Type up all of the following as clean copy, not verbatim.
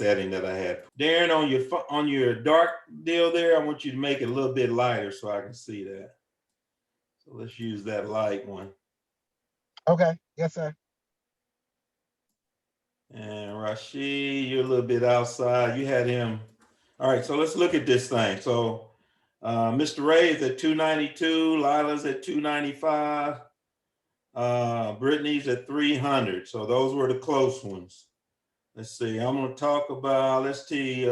setting that I had. Darren, on your dark deal there, I want you to make it a little bit lighter so I can see that. So let's use that light one. Okay, yes, sir. And Rashid, you're a little bit outside. You had him. All right, so let's look at this thing. So Mr. Ray is at 292, Lila's at 295, Brittany's at 300. So those were the close ones. Let's see, I'm gonna talk about, let's see,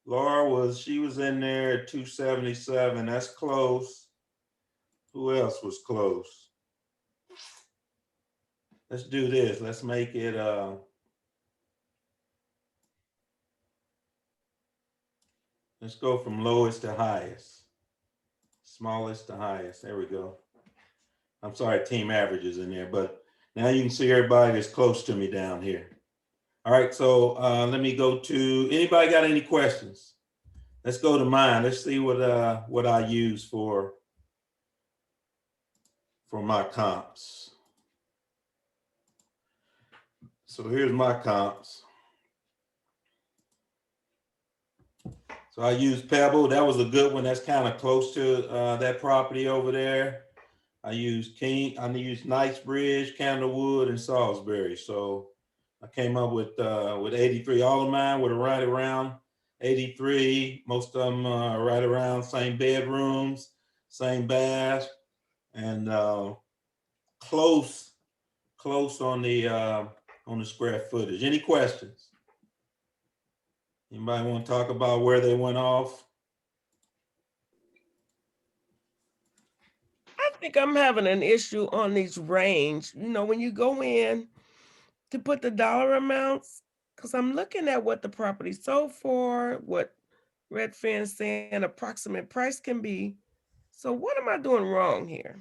Laura she was in there at 277, that's close. Who else was close? Let's do this, let's make it, let's go from lowest to highest. Smallest to highest, there we go. I'm sorry, team averages in there, but now you can see everybody that's close to me down here. All right, so let me go to, anybody got any questions? Let's go to mine. Let's see what I use for my comps. So here's my comps. So I used Pebble. That was a good one. That's kind of close to that property over there. I used Knightsbridge, Candlewood, and Salisbury. So I came up with 83. All of mine were right around 83. Most of them right around same bedrooms, same bath, and close on the square footage. Any questions? Anybody want to talk about where they went off? I think I'm having an issue on these range. You know, when you go in to put the dollar amounts, because I'm looking at what the property sold for, what Redfin's saying approximate price can be. So what am I doing wrong here?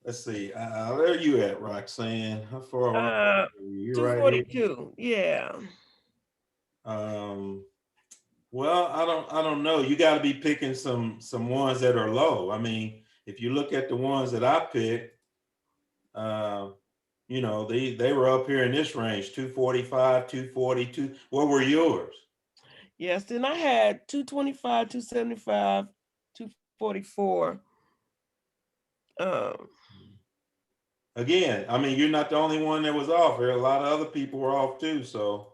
Let's see. Where are you at, Roxanne? How far are you? 242. Right, yeah. Well, I don't know. You got to be picking some ones that are low. I mean, if you look at the ones that I picked, you know, they were up here in this range, 245, 242. What were yours? Yes, then I had 225, 275, 244. Again, I mean, you're not the only one that was off here. A lot of other people were off too. So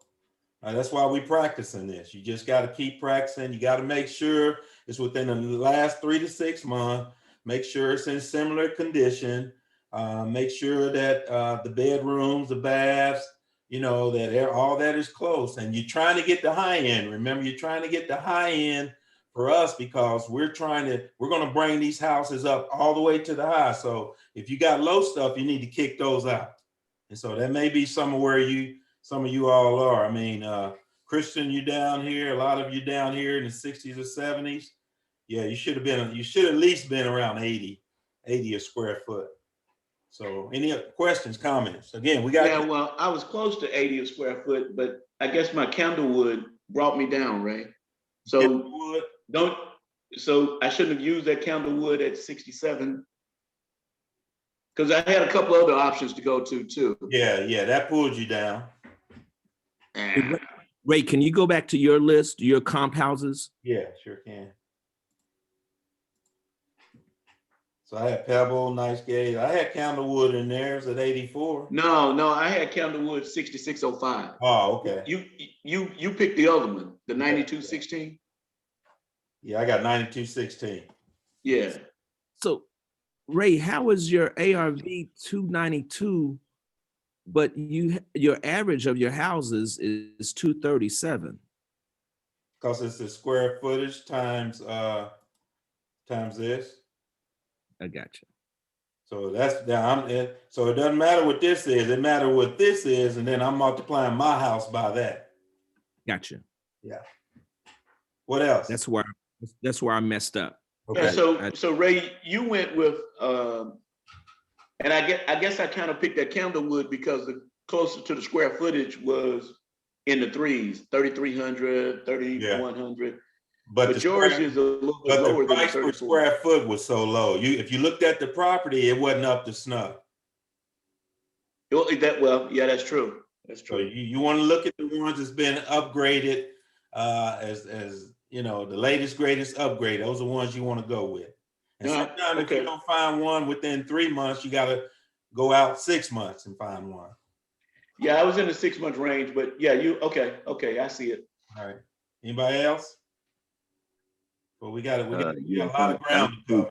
that's why we practicing this. You just got to keep practicing. You got to make sure it's within the last 3 to 6 months. Make sure it's in similar condition. Make sure that the bedrooms, the baths, you know, that all that is close. And you're trying to get the high end. Remember, you're trying to get the high end for us because we're going to bring these houses up all the way to the high. So if you got low stuff, you need to kick those out. And so that may be some of you all are. I mean, Christian, you down here, a lot of you down here in the 60s or 70s. Yeah, you should at least been around 80 a square foot. So any questions, comments? Again, we got. Yeah, well, I was close to 80 a square foot, but I guess my Candlewood brought me down, right? So so I shouldn't have used that Candlewood at 67 because I had a couple other options to go to too. Yeah, that pulled you down. Ray, can you go back to your list, your comp houses? Yeah, sure can. So I had Pebble, Nice Gate. I had Candlewood in there. It was at 84. No, I had Candlewood 6605. Oh, okay. You picked the other one, the 9216. Yeah, I got 9216. Yeah. So, Ray, how is your ARV 292, but your average of your houses is 237? Because it's the square footage times this. I got you. So so it doesn't matter what this is. It matters what this is, and then I'm multiplying my house by that. Gotcha. Yeah. What else? That's where I messed up. Okay. Yeah, so Ray, you went with and I guess I kind of picked that Candlewood because the closer to the square footage was in the threes, 3,300, 3,100. Yeah. But yours is a little bit lower than the price per square foot was so low. If you looked at the property, it wasn't up to snuff. Yeah, that's true. That's So true. you want to look at the ones that's been upgraded as you know, the latest, greatest upgrade. Those are the ones you want to go with. And All right, sometimes if you okay. don't find one within 3 months, you got to go out 6 months and find one. Yeah, I was in the 6 month range, but yeah, okay, I see it. All right. Anybody else? Well, we got a Yes, lot of ground to cover.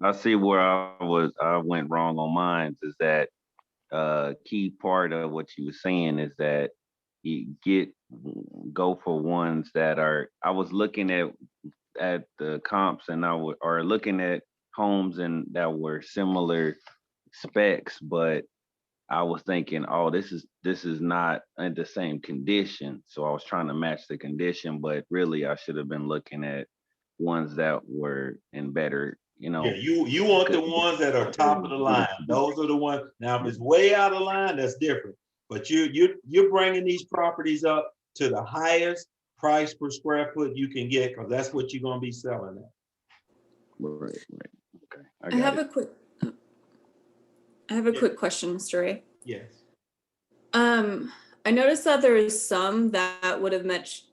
I see where I went wrong on mine is that key part of what you were saying is that you go for ones that are, I was looking at the comps and or looking at homes and that were similar specs, but I was thinking, oh, this is not in the same condition. So I was trying to match the condition, but really I should have been looking at ones that were in better, Yeah, you want the ones that are top of the line. Those are the ones. Now, if it's way out of line, that's different. But you're bringing these properties up to the highest price per square foot you can get, because that's what you're going to be selling at. Right. Okay, I have a quick question, Mr. Ray. Yes. I noticed that there is some that would have matched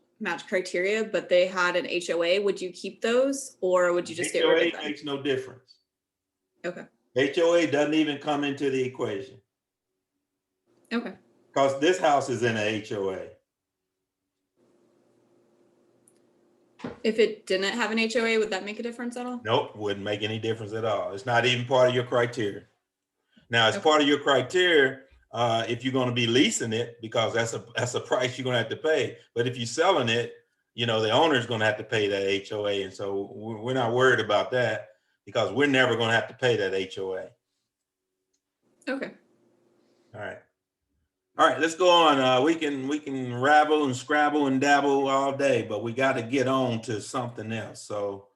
criteria, but they had an HOA. Would you keep those, or would you just get rid of them? HOA makes no difference. Okay. HOA doesn't even come into the equation. Okay. Because this house is in a HOA. If it didn't have an HOA, would that make a difference at all? Nope, wouldn't make any difference at all. It's not even part of your criteria. Now, as Okay. part of your criteria, if you're going to be leasing it, because that's a price you're going to have to pay. But if you're selling it, you know, the owner's going to have to pay that HOA. And so we're not worried about that, because we're never going to have to pay that HOA. Okay. All right. All right, let's go on. We can rabble and scrabble and dabble all day, but we got to get on to something else. So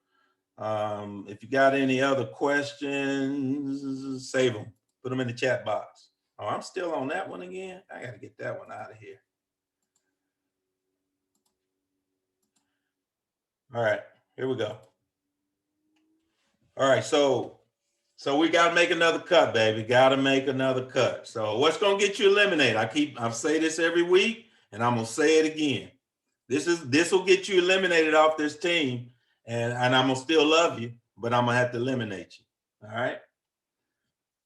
if you got any other questions, save them. Put them in the chat box. Oh, I'm still on that one again. I got to get that one out of here. All right, here we go. All right, so we got to make another cut, baby. Got to make another cut. So what's going to get you eliminated? I say this every week, and I'm going to say it again. This will get you eliminated off this team, and I'm going to still love you, but I'm going to have to eliminate you. All right?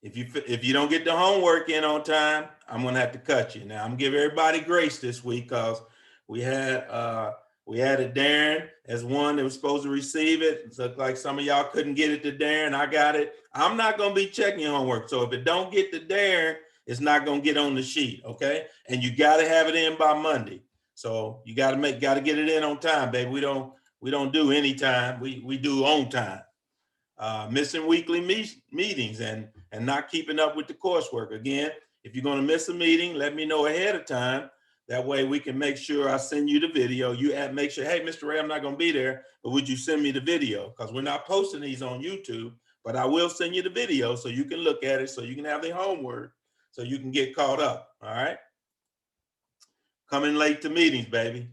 If you don't get the homework in on time, I'm going to have to cut you. Now, I'm going to give everybody grace this week, because we had a Darren as one that was supposed to receive it. It looked like some of y'all couldn't get it to Darren. I got it. I'm not going to be checking your homework. So if it don't get to Darren, it's not going to get on the sheet, okay? And you got to have it in by Monday. So you got to get it in on time, baby. We don't do any time. We do on time. Missing weekly meetings and not keeping up with the coursework. Again, if you're going to miss a meeting, let me know ahead of time. That way we can make sure I send you the video. Make sure, hey, Mr. Ray, I'm not going to be there, but would you send me the video? Because we're not posting these on YouTube, but I will send you the video so you can look at it, so you can have the homework, so you can get caught up. All right. Coming late to meetings, baby.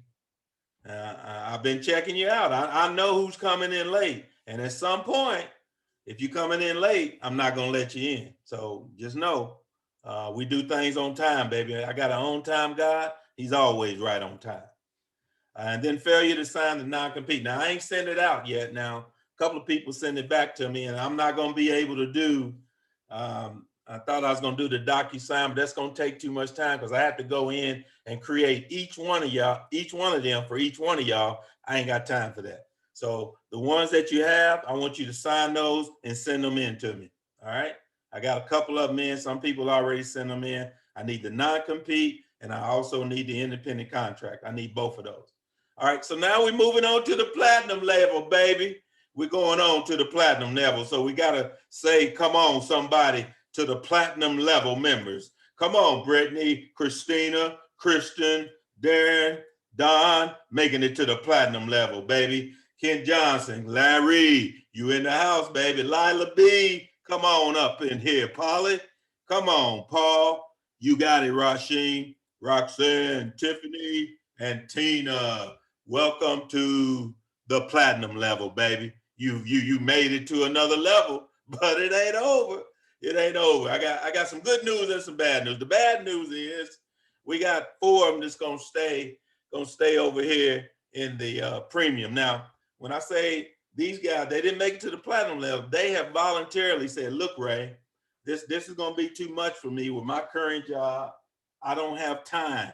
I've been checking you out. I know who's coming in late. And at some point, if you're coming in late, I'm not going to let you in. So just know, we do things on time, baby. I got an on-time guy. He's always right on time. And then failure to sign the non-compete. Now, I ain't sent it out yet. Now, a couple of people send it back to me, and I'm not going to be able to do, I thought I was going to do the DocuSign, but that's going to take too much time, because I have to go in and create each one of them for each one of y'all. I ain't got time for that. So the ones that you have, I want you to sign those and send them in to me. All right. I got a couple of them in. Some people already send them in. I need the non-compete, and I also need the independent contract. I need both of those. All right. So now we're moving on to the platinum level, baby. We're going on to the platinum level. So we got to say, come on, somebody, to the platinum level members. Come on, Brittany, Christina, Kristen, Darren, Don, making it to the platinum level, baby. Ken Johnson, Larry, you in the house, baby. Lila B, come on up in here. Polly, come on. Paul, you got it. Rasheen, Roxanne, Tiffany, and Tina. Welcome to the platinum level, baby. You made it to another level, but it ain't over. It ain't over. I got some good news and some bad news. The bad news is we got 4 of them that's gonna stay over here in the premium. Now, when I say these guys, they didn't make it to the platinum level. They have voluntarily said, look, Ray, this is gonna be too much for me with my current job. I don't have time,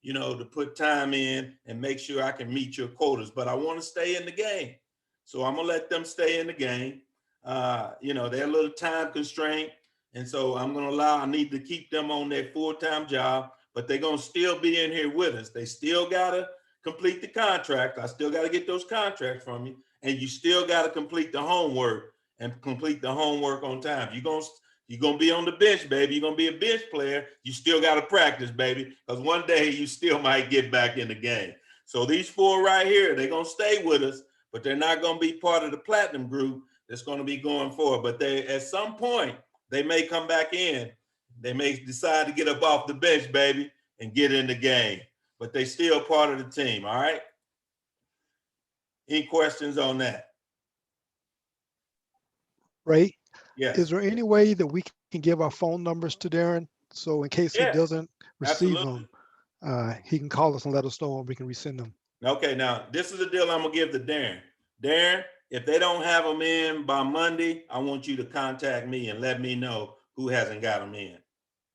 to put time in and make sure I can meet your quotas, but I want to stay in the game. So I'm gonna let them stay in the game. They're a little time constraint. And so I need to keep them on their full-time job, but they're gonna still be in here with us. They still gotta complete the contract. I still gotta get those contracts from you. And you still gotta complete the homework and complete the homework on time. You're gonna be on the bench, baby. You're gonna be a bench player. You still gotta practice, baby, because one day you still might get back in the game. So these 4 right here, they're gonna stay with us, but they're not gonna be part of the platinum group that's gonna be going forward. But they, at some point, they may come back in. They may decide to get up off the bench, baby, and get in the game. But they still part of the team, all right? Any questions on that? Ray, Yes. is there any way that we can give our phone numbers to Darren? So in case he Yeah, doesn't receive absolutely. them, he can call us and let us know and we can resend them. Okay, now this is the deal I'm gonna give to Darren. Darren, if they don't have them in by Monday, I want you to contact me and let me know who hasn't got them in.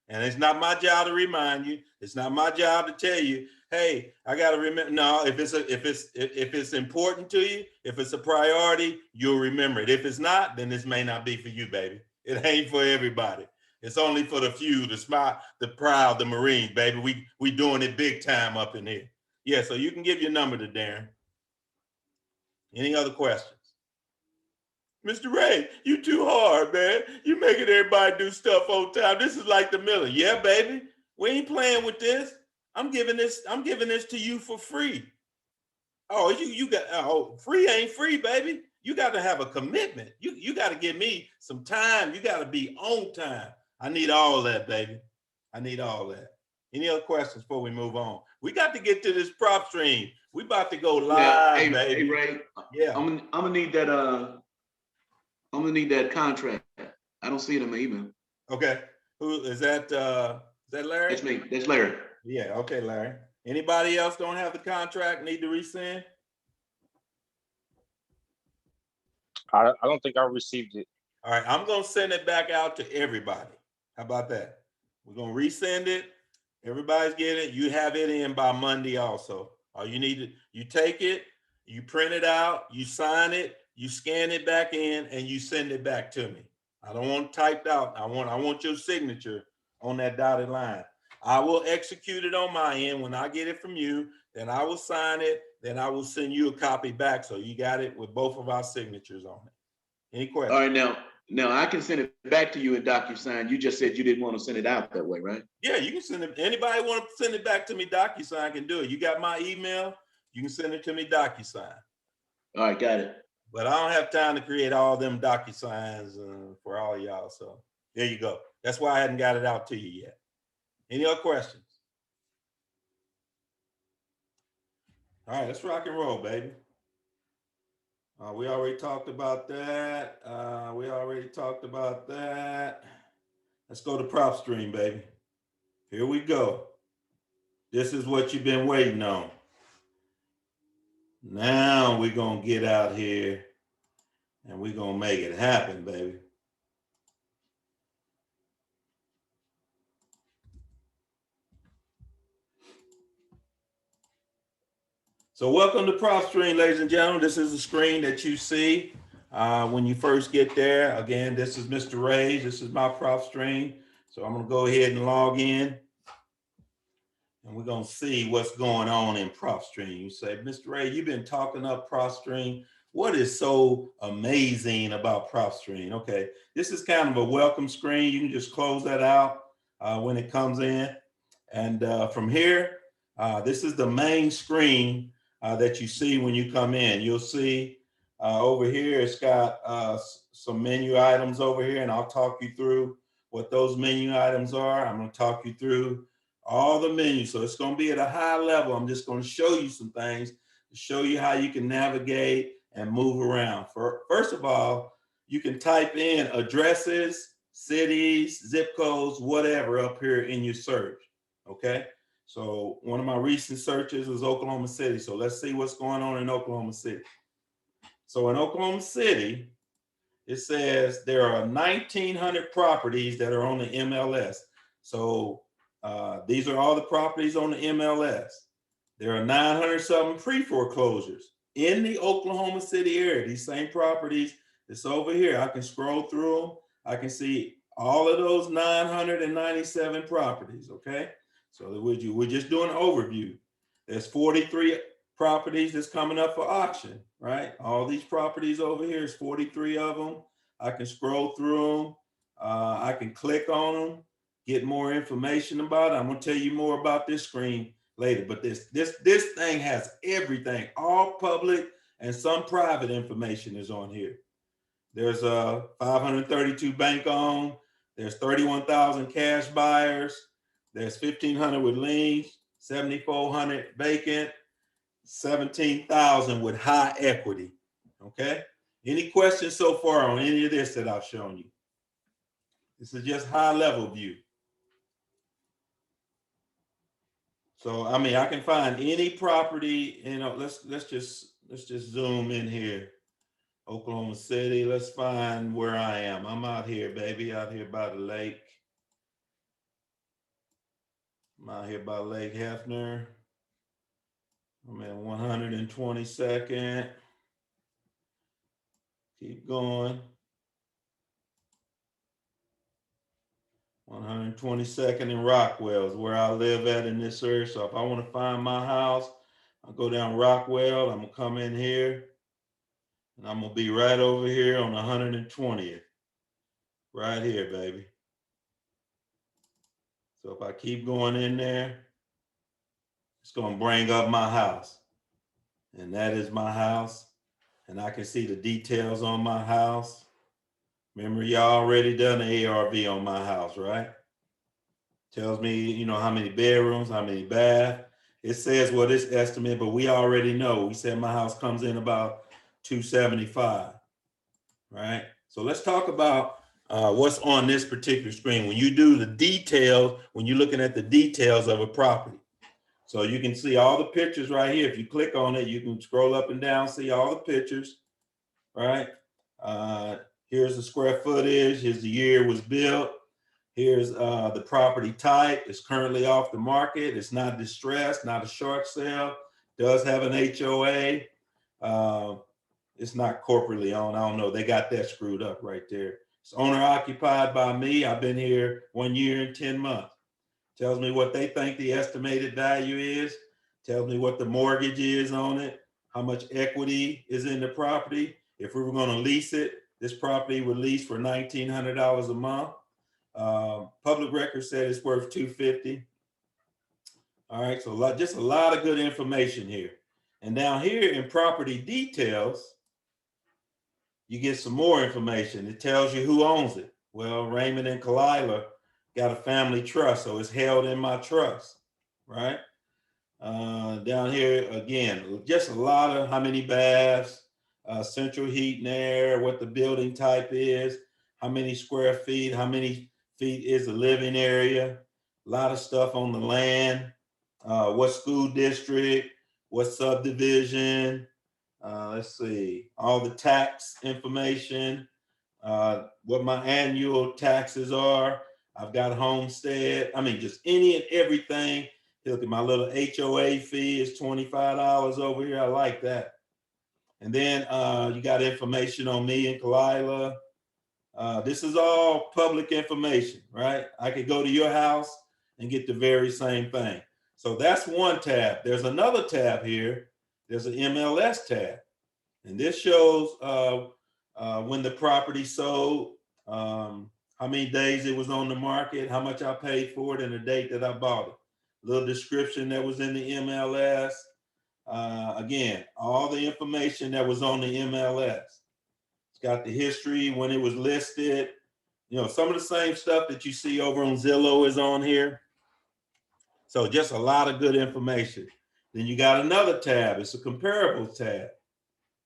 And it's not my job to remind you. It's not my job to tell you, hey, I got to remember. No, if it's important to you, if it's a priority, you'll remember it. If it's not, then this may not be for you, baby. It ain't for everybody. It's only for the few, the smart, the proud, the Marines, baby. We doing it big time up in here. Yeah, so you can give your number to Darren. Any other questions? Mr. Ray, you too hard, man. You making everybody do stuff on time. This is like the Miller. Yeah, baby. We ain't playing with this. I'm giving this to you for free. Oh, you got free ain't free, baby. You got to have a commitment. You got to give me some time. You got to be on time. I need all that, baby. I need all that. Any other questions before we move on? We got to get to this PropStream. We about to go live, baby. Hey, Ray. Yeah. I'm gonna need that. I'm gonna need that contract. I don't see it in my email. Okay. Who is that? Is that Larry? That's me. That's Larry. Yeah. Okay, Larry. Anybody else don't have the contract? Need to resend? I don't think I received it. All right. I'm gonna send it back out to everybody. How about that? We're gonna resend it. Everybody's getting it. You have it in by Monday also. All you need to, you take it, you print it out, you sign it, you scan it back in, and you send it back to me. I don't want it typed out. I want your signature on that dotted line. I will execute it on my end. When I get it from you, then I will sign it. Then I will send you a copy back. So you got it with both of our signatures on it. Any questions? All right, now I can send it back to you in DocuSign. You just said you didn't want to send it out that way, right? Yeah, you can send it. Anybody want to send it back to me DocuSign can do it. You got my email. You can send it to me DocuSign. All right, got it. But I don't have time to create all them DocuSigns for all y'all. So there you go. That's why I hadn't got it out to you yet. Any other questions? All right, let's rock and roll, baby. We already talked about that. Let's go to PropStream, baby. Here we go. This is what you've been waiting on. Now we're going to get out here and we're going to make it happen, baby. So welcome to PropStream, ladies and gentlemen. This is the screen that you see when you first get there. Again, this is Mr. Ray. This is my PropStream. So I'm going to go ahead and log in. And we're going to see what's going on in PropStream. You say, Mr. Ray, you've been talking up PropStream. What is so amazing about PropStream? Okay, this is kind of a welcome screen. You can just close that out when it comes in. And from here, this is the main screen that you see when you come in. You'll see over here, it's got some menu items over here, and I'll talk you through what those menu items are. I'm going to talk you through all the menus. So it's going to be at a high level. I'm just going to show you some things to show you how you can navigate and move around. First of all, you can type in addresses, cities, zip codes, whatever up here in your search, okay? So one of my recent searches was Oklahoma City. So let's see what's going on in Oklahoma City. So in Oklahoma City, it says there are 1,900 properties that are on the MLS. So these are all the properties on the MLS. There are 900 something pre-foreclosures in the Oklahoma City area. These same properties that's over here. I can scroll through them. I can see all of those 997 properties, okay? So we're just doing an overview. There's 43 properties that's coming up for auction, right? All these properties over here is 43 of them. I can scroll through them. I can click on them, get more information about it. I'm gonna tell you more about this screen later, but this thing has everything, all public and some private information is on here. There's 532 bank owned. There's 31,000 cash buyers. There's 1,500 with liens, 7,400 vacant, 17,000 with high equity. Okay. Any questions so far on any of this that I've shown you? This is just high level view. So I mean, I can find any property. You know, let's just zoom in here. Oklahoma City. Let's find where I am. I'm out here, baby, out here by the lake. I'm out here by Lake Hefner. I'm at 122nd. Keep going. 122nd in Rockwell is where I live at in this area. So if I want to find my house, I'll go down Rockwell. I'm gonna come in here and I'm gonna be right over here on 120th. Right here, baby. So if I keep going in there, it's gonna bring up my house. And that is my house. And I can see the details on my house. Remember, y'all already done the ARV on my house, right? Tells me, you know, how many bedrooms, how many baths. It says what it's estimated, but we already know. We said my house comes in about 275, right? So let's talk about what's on this particular screen. When you do the details, when you're looking at the details of a property. So you can see all the pictures right here. If you click on it, you can scroll up and down, see all the pictures, right? Here's the square footage. Here's the year it was built. Here's the property type. It's currently off the market. It's not distressed, not a short sale. Does have an HOA. It's not corporately owned. I don't know. They got that screwed up right there. It's owner occupied by me. I've been here 1 year and 10 months. Tells me what they think the estimated value is. Tells me what the mortgage is on it. How much equity is in the property. If we were going to lease it, this property would lease for $1,900 a month. Public record said it's worth $250. All right, so just a lot of good information here. And down here in property details, you get some more information. It tells you who owns it. Well, Raymond and Kalila got a family trust, so it's held in my trust, right? Down here, again, just a lot of how many baths, central heat and air, what the building type is, how many square feet, how many feet is the living area, a lot of stuff on the land, what school district, what subdivision, let's see, all the tax information, what my annual taxes are. I've got a homestead. I mean, just any and everything. Look at my little HOA fee is $25 over here. I like that. And then you got information on me and Kalila. This is all public information, right? I could go to your house and get the very same thing. So that's one tab. There's another tab here. There's an MLS tab. And this shows when the property sold, how many days it was on the market, how much I paid for it, and the date that I bought it. Little description that was in the MLS. Again, all the information that was on the MLS. It's got the history, when it was listed. You know, some of the same stuff that you see over on Zillow is on here. So just a lot of good information. Then you got another tab. It's a comparables tab,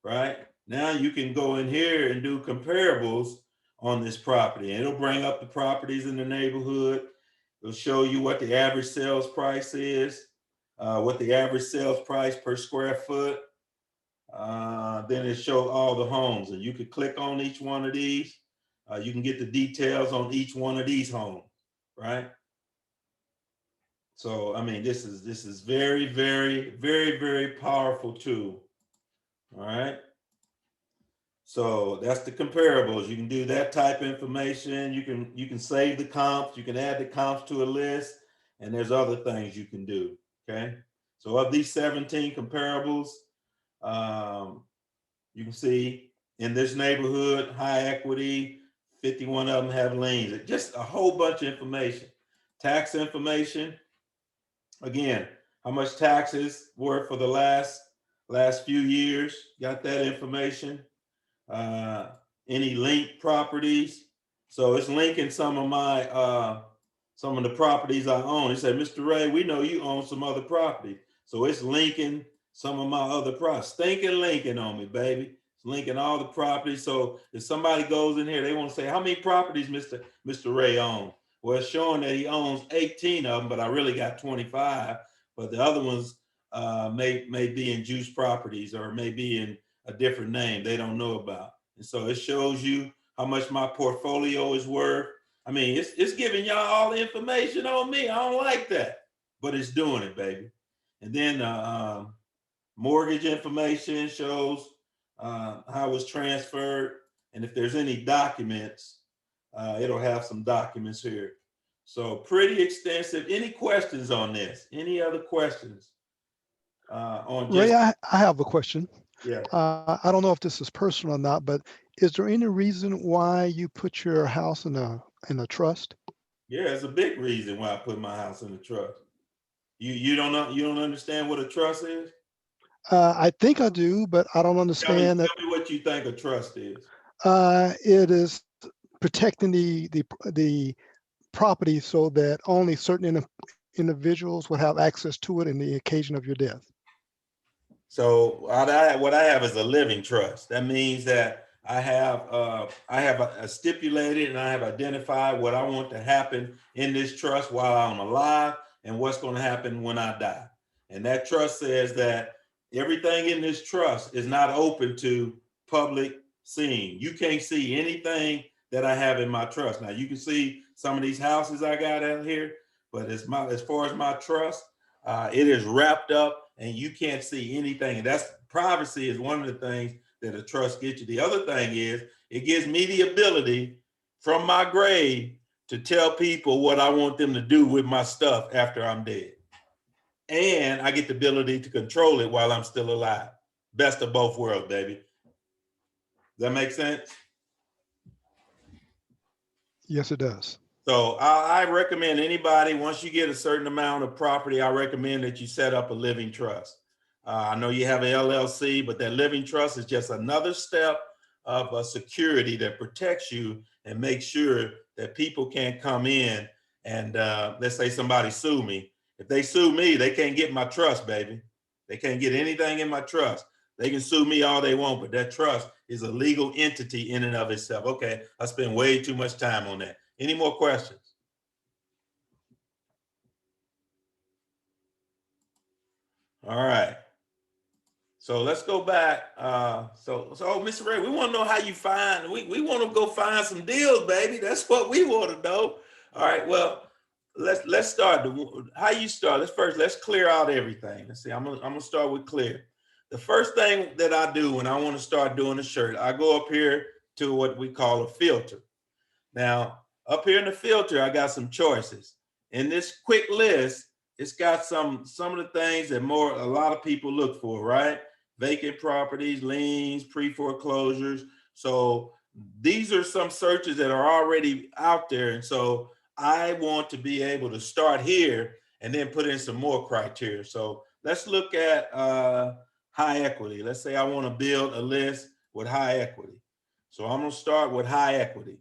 right? Now you can go in here and do comparables on this property. And it'll bring up the properties in the neighborhood. It'll show you what the average sales price is, what the average sales price per square foot. Then it shows all the homes, and you could click on each one of these. You can get the details on each one of these homes, right? So, I mean, this is very, very, very, very powerful tool. All right. So that's the comparables. You can do that type of information. You can save the comps. You can add the comps to a list, and there's other things you can do. Okay. So of these 17 comparables, you can see in this neighborhood, high equity, 51 of them have liens. Just a whole bunch of information. Tax information. Again, how much taxes were for the last few years. Got that information. Any linked properties. So it's linking some of the properties I own. It said, Mr. Ray, we know you own some other property. So it's linking some of my other properties. Stinking linking on me, baby. It's linking all the properties. So if somebody goes in here, they want to say, how many properties Mr. Ray owns? Well, it's showing that he owns 18 of them, but I really got 25. But the other ones may be in juice properties or may be in a different name they don't know about. And so it shows you how much my portfolio is worth. I mean, it's giving y'all all the information on me. I don't like that, but it's doing it, baby. And then mortgage information shows how it was transferred. And if there's any documents, it'll have some documents here. So pretty extensive. Any questions on this? Any other questions? Ray, I have a question. Yeah. I don't know if this is personal or not, but is there any reason why you put your house in a trust? Yeah, it's a big reason why I put my house in a trust. You don't know, you don't understand what a trust is? I think I do, but I don't understand that. Tell me what you think a trust is. It is protecting the property so that only certain individuals would have access to it in the occasion of your death. So what I have is a living trust. That means that I have a stipulated and I have identified what I want to happen in this trust while I'm alive and what's going to happen when I die. And that trust says that everything in this trust is not open to public seeing. You can't see anything that I have in my trust. Now you can see some of these houses I got out here, but as far as my trust, it is wrapped up and you can't see anything. And that's privacy is one of the things that a trust gets you. The other thing is it gives me the ability from my grave to tell people what I want them to do with my stuff after I'm dead. And I get the ability to control it while I'm still alive. Best of both worlds, baby. Does that make sense? Yes, it does. So I recommend anybody, once you get a certain amount of property, I recommend that you set up a living trust. I know you have an LLC, but that living trust is just another step of a security that protects you and makes sure that people can't come in and let's say somebody sue me. If they sue me, they can't get my trust, baby. They can't get anything in my trust. They can sue me all they want, but that trust is a legal entity in and of itself. Okay, I spend way too much time on that. Any more questions? All right. So let's go back. So Mr. Ray, we want to know how you find, we want to go find some deals, baby. That's what we want to know. All right, well, let's start. How you start? Let's clear out everything. Let's see, I'm gonna start with clear. The first thing that I do when I want to start doing a shirt, I go up here to what we call a filter. Now, up here in the filter, I got some choices. In this quick list, it's got some of the things that a lot of people look for, right? Vacant properties, liens, pre-foreclosures. So these are some searches that are already out there. And so I want to be able to start here and then put in some more criteria. So let's look at high equity. Let's say I want to build a list with high equity. So I'm going to start with high equity.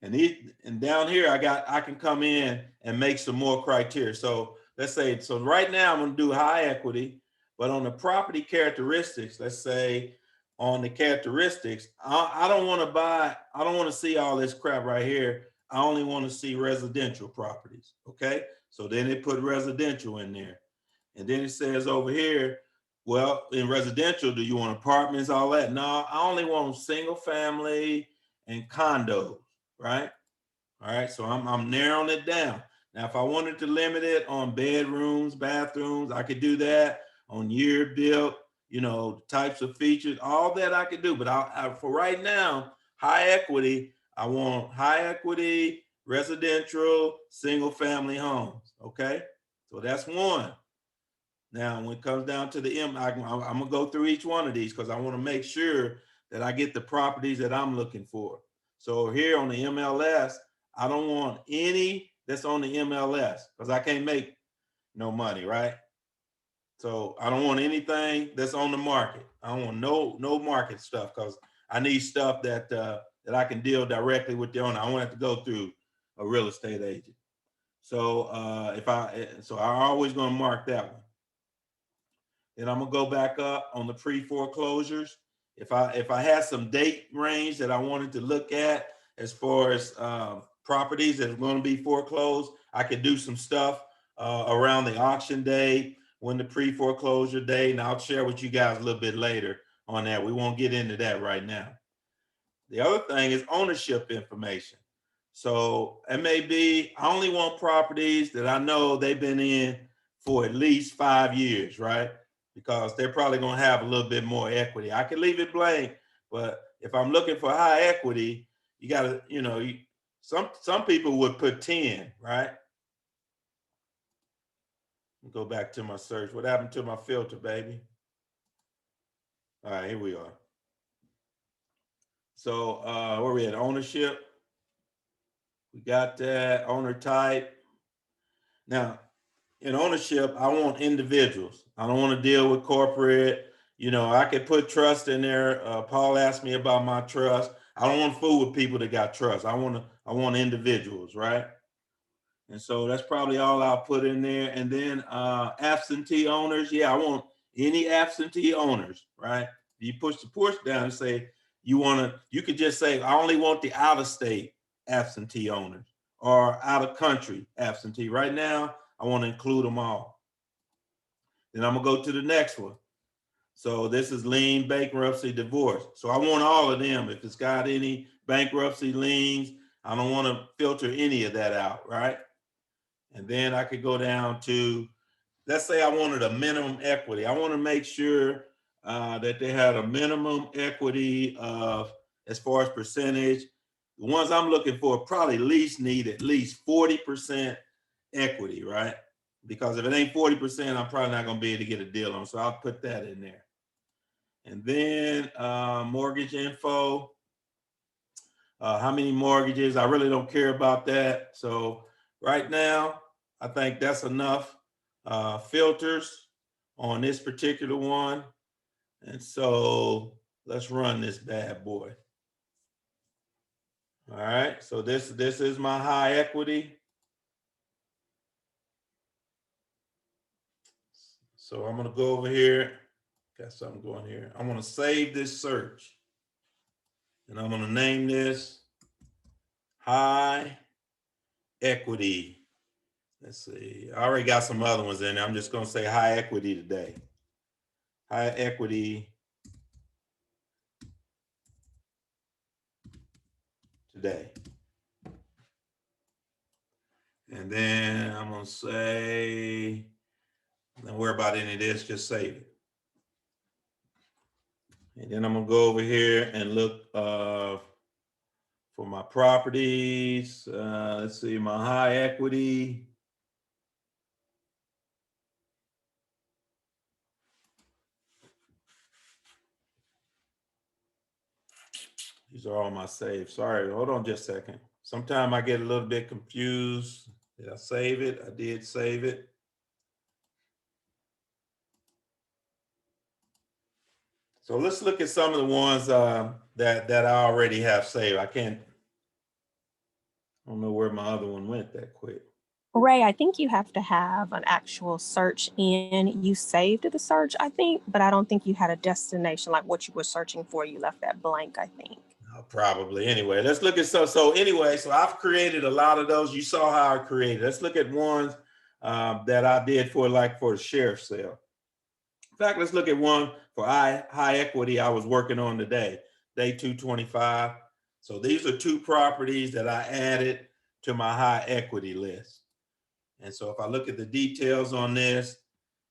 And down here, I can come in and make some more criteria. So let's say, so right now I'm going to do high equity, but on the property characteristics, let's say on the characteristics. I don't want to buy, I don't want to see all this crap right here. I only want to see residential properties. Okay. So then it put residential in there. And then it says over here, well, in residential, do you want apartments, all that? No, I only want single family and condos, right? All right, so I'm narrowing it down. Now, if I wanted to limit it on bedrooms, bathrooms, I could do that. On year built, you know, types of features, all that I could do. But for right now, high equity, I want high equity, residential, single family homes. Okay, so that's one. Now, when it comes down to the I'm gonna go through each one of these because I want to make sure that I get the properties that I'm looking for. So here on the MLS, I don't want any that's on the MLS because I can't make no money, right? So I don't want anything that's on the market. I don't want no market stuff because I need stuff that that I can deal directly with the owner. I won't have to go through a real estate agent. So I'm always gonna mark that one. Then I'm gonna go back up on the pre-foreclosures. If I had some date range that I wanted to look at as far as properties that are going to be foreclosed, I could do some stuff around the auction day, when the pre-foreclosure day, and I'll share with you guys a little bit later on that. We won't get into that right now. The other thing is ownership information. So it may be, I only want properties that I know they've been in for at least 5 years, right? Because they're probably going to have a little bit more equity. I can leave it blank, but if I'm looking for high equity, you got to, you know, some people would put 10, right? Go back to my search. What happened to my filter, baby? All right, here we are. So where we at? Ownership. We got that owner type. Now, in ownership, I want individuals. I don't want to deal with corporate. You know, I could put trust in there. Paul asked me about my trust. I don't want to fool with people that got trust. I want individuals, right? And so that's probably all I'll put in there. And then absentee owners. Yeah, I want any absentee owners, right? You push the push down and say you could just say, I only want the out of state absentee owners or out of country absentee. Right now, I want to include them all. Then I'm gonna go to the next one. So this is lien, bankruptcy, divorce. So I want all of them. If it's got any bankruptcy liens, I don't want to filter any of that out, right? And then I could go down to, let's say I wanted a minimum equity. I want to make sure that they had a minimum equity of, as far as percentage, the ones I'm looking for probably need at least 40% equity, right? Because if it ain't 40%, I'm probably not going to be able to get a deal on. So I'll put that in there. And then mortgage info. How many mortgages? I really don't care about that. So right now, I think that's enough filters on this particular one. And so let's run this bad boy. All right, so this is my high equity. So I'm gonna go over here. Got something going here. I'm gonna save this search. And I'm gonna name this high equity. Let's see, I already got some other ones in there. I'm just gonna say high equity today. High equity today. And then I'm gonna say, don't worry about any of this, just save it. And then I'm gonna go over here and look for my properties. Let's see, my high equity. These are all my saves. Sorry, hold on just a second. Sometimes I get a little bit confused. Did I save it? I did save it. So let's look at some of the ones that I already have saved. I don't know where my other one went that quick. Ray, I think you have to have an actual search in. You saved the search, I think, but I don't think you had a destination like what you were searching for. You left that blank, I think. Probably. Anyway, let's look at so anyway, so I've created a lot of those. You saw how I created. Let's look at ones that I did for the sheriff's sale. In fact, let's look at one for high equity I was working on today, day 225. So these are two properties that I added to my high equity list. And so if I look at the details on this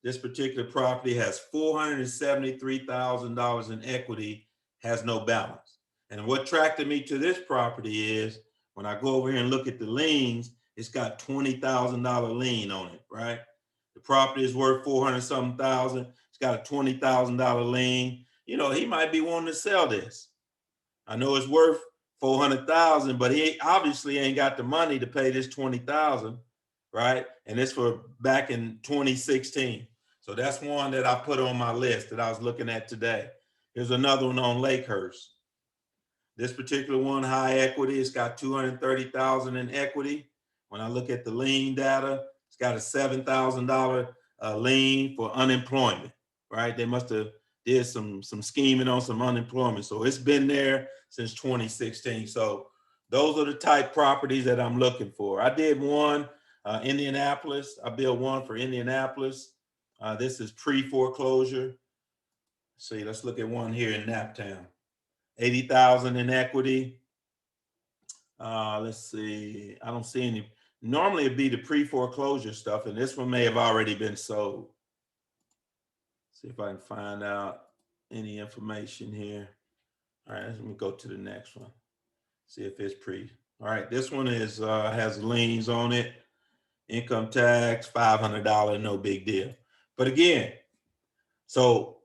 particular property has $473,000 in equity, has no balance. And what attracted me to this property is when I go over here and look at the liens, it's got $20,000 lien on it, right? The property is worth 400-something thousand. It's got a $20,000 lien. You know, he might be wanting to sell this. I know it's worth 400,000, but he obviously ain't got the money to pay this 20,000, right? And it's for back in 2016. So that's one that I put on my list that I was looking at today. Here's another one on Lakehurst. This particular one, high equity, it's got 230,000 in equity. When I look at the lien data, it's got a $7,000 lien for unemployment, right? They must have did some scheming on some unemployment. So it's been there since 2016. So those are the type properties that I'm looking for. I did one, Indianapolis. I built one for Indianapolis. This is pre-foreclosure. See, let's look at one here in Naptown. 80,000 in equity. Let's see. I don't see any. Normally it'd be the pre-foreclosure stuff, and this one may have already been sold. See if I can find out any information here. All right, let me go to the next one. See if it's pre. All right, this one is has liens on it. Income tax, $500, no big deal. But again, so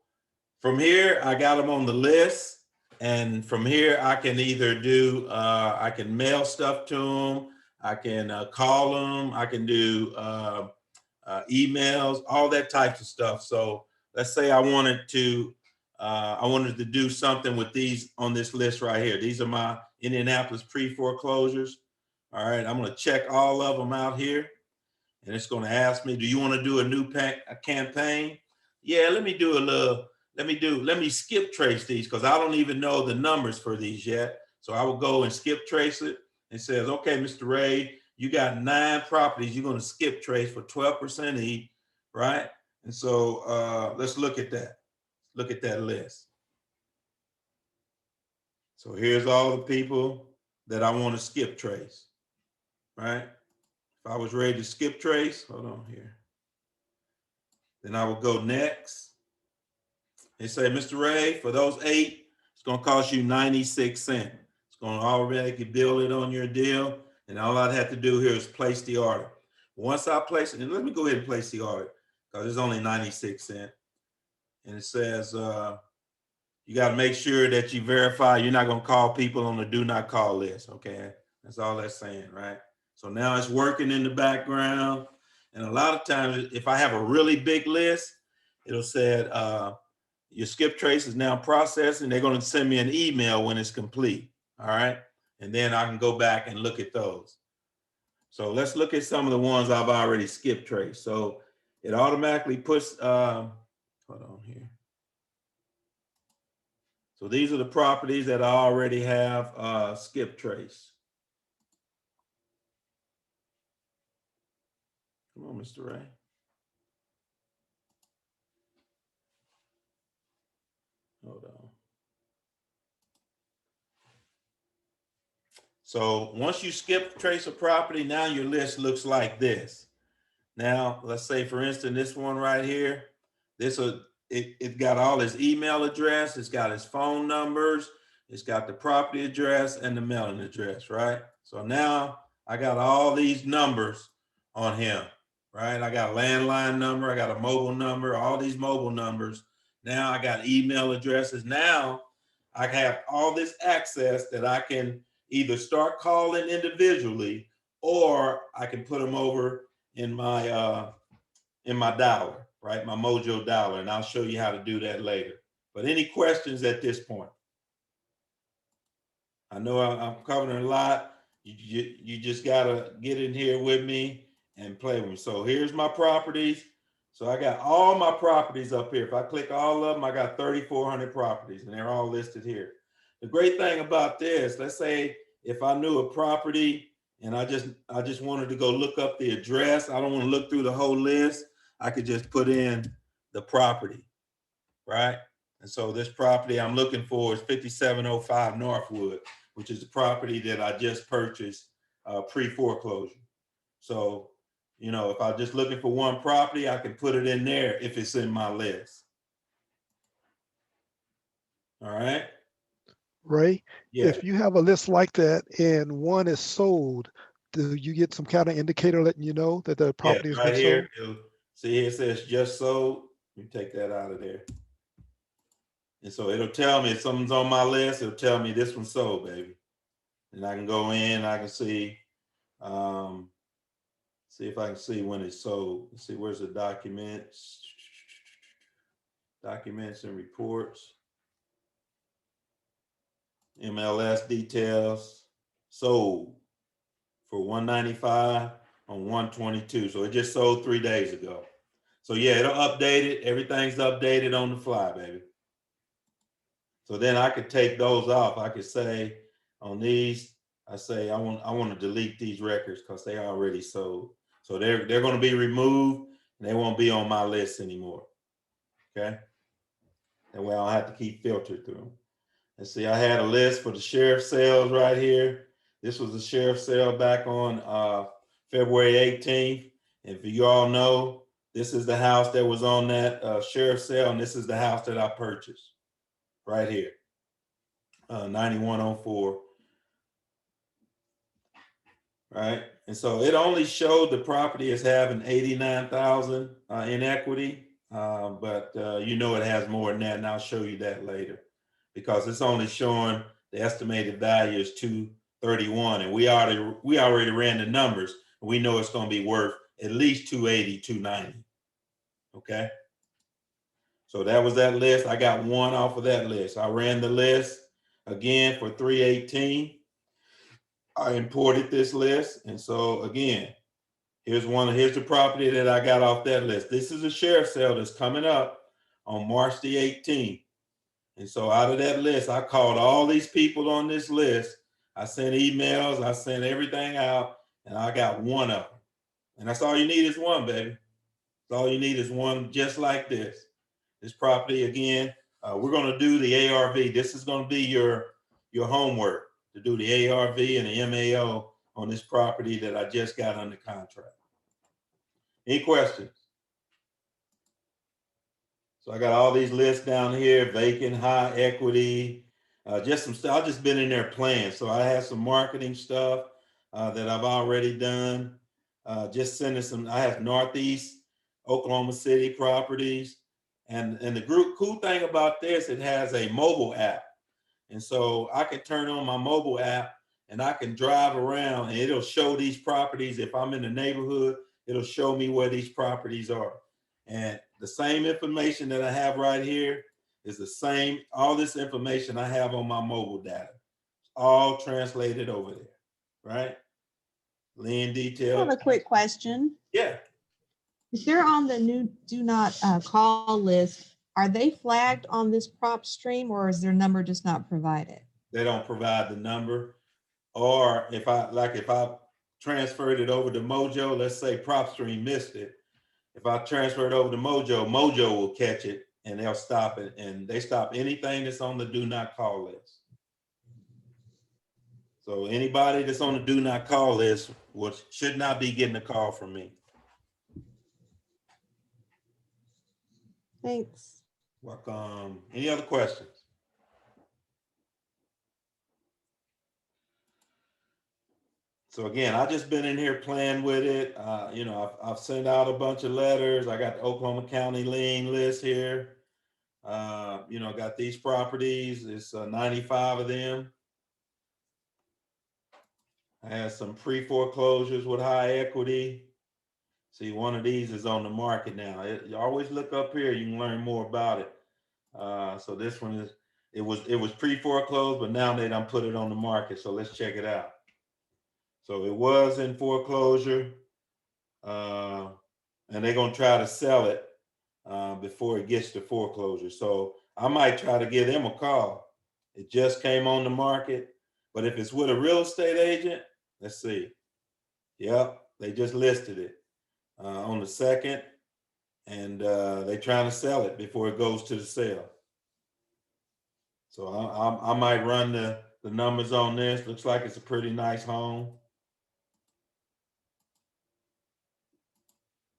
from here, I got them on the list. And from here, I can either do, I can mail stuff to them. I can call them. I can do emails, all that types of stuff. So let's say I wanted to do something with these on this list right here. These are my Indianapolis pre-foreclosures. All right, I'm going to check all of them out here. And it's going to ask me, do you want to do a new campaign? Yeah, let me skip trace these because I don't even know the numbers for these yet. So I will go and skip trace it and says, okay, Mr. Ray, you got 9 properties. You're going to skip trace for 12% each, right? And so let's look at that. Look at that list. So here's all the people that I want to skip trace, right? If I was ready to skip trace, hold on here. Then I will go next. They say, Mr. Ray, for those 8, it's going to cost you 96 cents. It's going to automatically build it on your deal. And all I'd have to do here is place the order. Once I place it, and let me go ahead and place the order because it's only 96 cents. And it says, you got to make sure that you verify you're not going to call people on the do not call list. Okay. That's all that's saying, right? So now it's working in the background. And a lot of times, if I have a really big list, it'll say, your skip trace is now processing. They're going to send me an email when it's complete. All right. And then I can go back and look at those. So let's look at some of the ones I've already skip traced. So it automatically puts, hold on here. So these are the properties that I already have skip trace. Come on, Mr. Ray. Hold on. So once you skip trace a property, now your list looks like this. Now, let's say, for instance, this one right here, it got all his email address, it's got his phone numbers, it's got the property address and the mailing address, right? So now I got all these numbers on him, right? I got a landline number, I got a mobile number, all these mobile numbers. Now I got email addresses. Now I have all this access that I can either start calling individually or I can put them over in my dialer, right? My Mojo dialer, and I'll show you how to do that later. But any questions at this point? I know I'm covering a lot. You just gotta get in here with me and play with me. So here's my properties. So I got all my properties up here. If I click all of them, I got 3,400 properties, and they're all listed here. The great thing about this, let's say if I knew a property and I just wanted to go look up the address, I don't want to look through the whole list, I could just put in the property, right? And so this property I'm looking for is 5705 Northwood, which is the property that I just purchased pre-foreclosure. So, you know, if I'm just looking for one property, I can put it in there if it's in my list. All right. Ray, Yeah. if you have a list like that and one is sold, do you get some kind of indicator letting you know that the property has right been here. sold? See here it says just sold. You take that out of there. And so it'll tell me if something's on my list, it'll tell me this one's sold, baby. And I can go in, I can see if I can see when it's sold. Let's see, where's the documents? Documents and reports. MLS details. Sold for $195 on 122. So it just sold 3 days ago. So yeah, it'll update it. Everything's updated on the fly, baby. So then I could take those off. I could say on these, I say I want to delete these records because they already sold. So they're going to be removed and they won't be on my list anymore. Okay. That way I don't have to keep filtered through them. And see, I had a list for the sheriff sales right here. This was the sheriff sale back on February 18th. And for you all know, this is the house that was on that sheriff sale, and this is the house that I purchased right here, 9104. Right, and so it only showed the property as having 89,000 in equity, but you know it has more than that, and I'll show you that later, because it's only showing the estimated value is 231, and we already ran the numbers, and we know it's going to be worth at least 280, 290. Okay, so that was that list. I got one off of that list. I ran the list again for 318. I imported this list, and so again, here's the property that I got off that list. This is a sheriff sale that's coming up on March the 18th. And so out of that list, I called all these people on this list. I sent emails, I sent everything out, and I got one of them. And that's all you need is one, baby. That's all you need is one just like this. This property, again, we're going to do the ARV. This is going to be your homework, to do the ARV and the MAO on this property that I just got under contract. Any questions? So I got all these lists down here: vacant, high equity, just some stuff. I've just been in there playing. So I have some marketing stuff that I've already done. Just sending some. I have Northeast Oklahoma City properties, and the cool thing about this, it has a mobile app, and so I can turn on my mobile app and I can drive around, and it'll show these properties. If I'm in the neighborhood, it'll show me where these properties are. And the same information that I have right here is the same, all this information I have on my mobile data, all translated over there, right? Lien I detail. have a quick question. Yeah. If they're on the new do not call list, are they flagged on this PropStream, or is their number just not provided? They don't provide the number. Or if I transferred it over to Mojo, let's say PropStream missed it. If I transfer it over to Mojo, Mojo will catch it and they'll stop it, and they stop anything that's on the do not call list. So anybody that's on the do not call list should not be getting a call from me. Thanks. Welcome. Any other questions? So again, I just been in here playing with it. You know, I've sent out a bunch of letters. I got the Oklahoma County lien list here. You know, got these properties. It's 95 of them. I had some pre-foreclosures with high equity. See, one of these is on the market now. You always look up here, you can learn more about it. So this one is, it was pre-foreclosed, but now they done put it on the market. So let's check it out. So it was in foreclosure. and they're gonna try to sell it before it gets to foreclosure. So I might try to give them a call. It just came on the market, but if it's with a real estate agent, let's see. Yep, they just listed it on the 2nd, and they're trying to sell it before it goes to the sale. So I might run the numbers on this. Looks like it's a pretty nice home.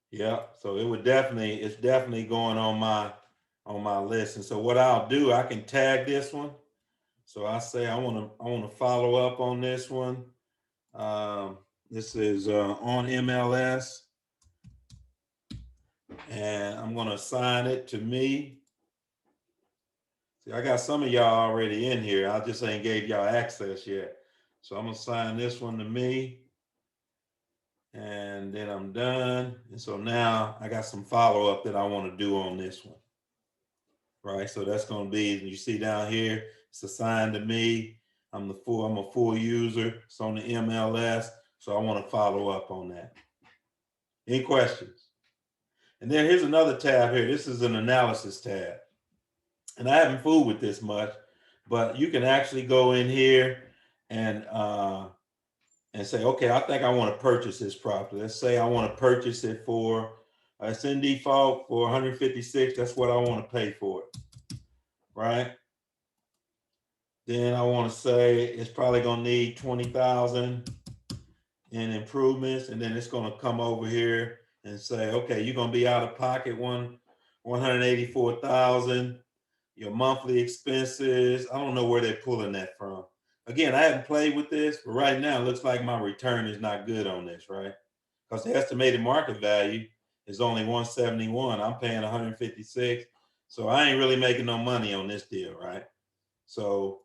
Yeah, so it's definitely going on my list. And so what I'll do, I can tag this one. So I say I want to follow up on this one. This is on MLS, and I'm going to assign it to me. See, I got some of y'all already in here. I just ain't gave y'all access yet. So I'm going to assign this one to me. And then I'm done. And so now I got some follow-up that I want to do on this one. Right, so that's going to be, you see down here, it's assigned to me. I'm a full user. It's on the MLS. So I want to follow up on that. Any questions? And then here's another tab here. This is an analysis tab. And I haven't fooled with this much, but you can actually go in here and say, okay, I think I want to purchase this property. Let's say I want to purchase it for, it's in default for 156. That's what I want to pay for it, right? Then I want to say it's probably going to need 20,000 in improvements. And then it's going to come over here and say, okay, you're going to be out of pocket 184,000. Your monthly expenses. I don't know where they're pulling that from. Again, I haven't played with this, but right now it looks like my return is not good on this, right? Because the estimated market value is only 171. I'm paying 156. So I ain't really making no money on this deal, right? So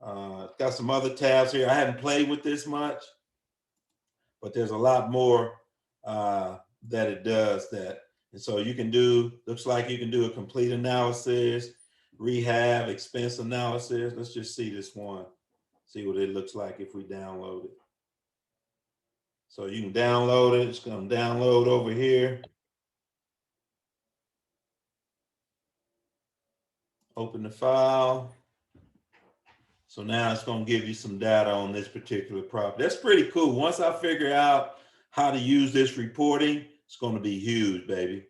got some other tabs here. I haven't played with this much, but there's a lot more that it does that. And so you can do, looks like you can do a complete analysis, rehab, expense analysis. Let's just see this one, see what it looks like if we download it. So you can download it. It's going to download over here. Open the file. So now it's going to give you some data on this particular property. That's pretty cool. Once I figure out how to use this reporting, it's going to be huge, baby.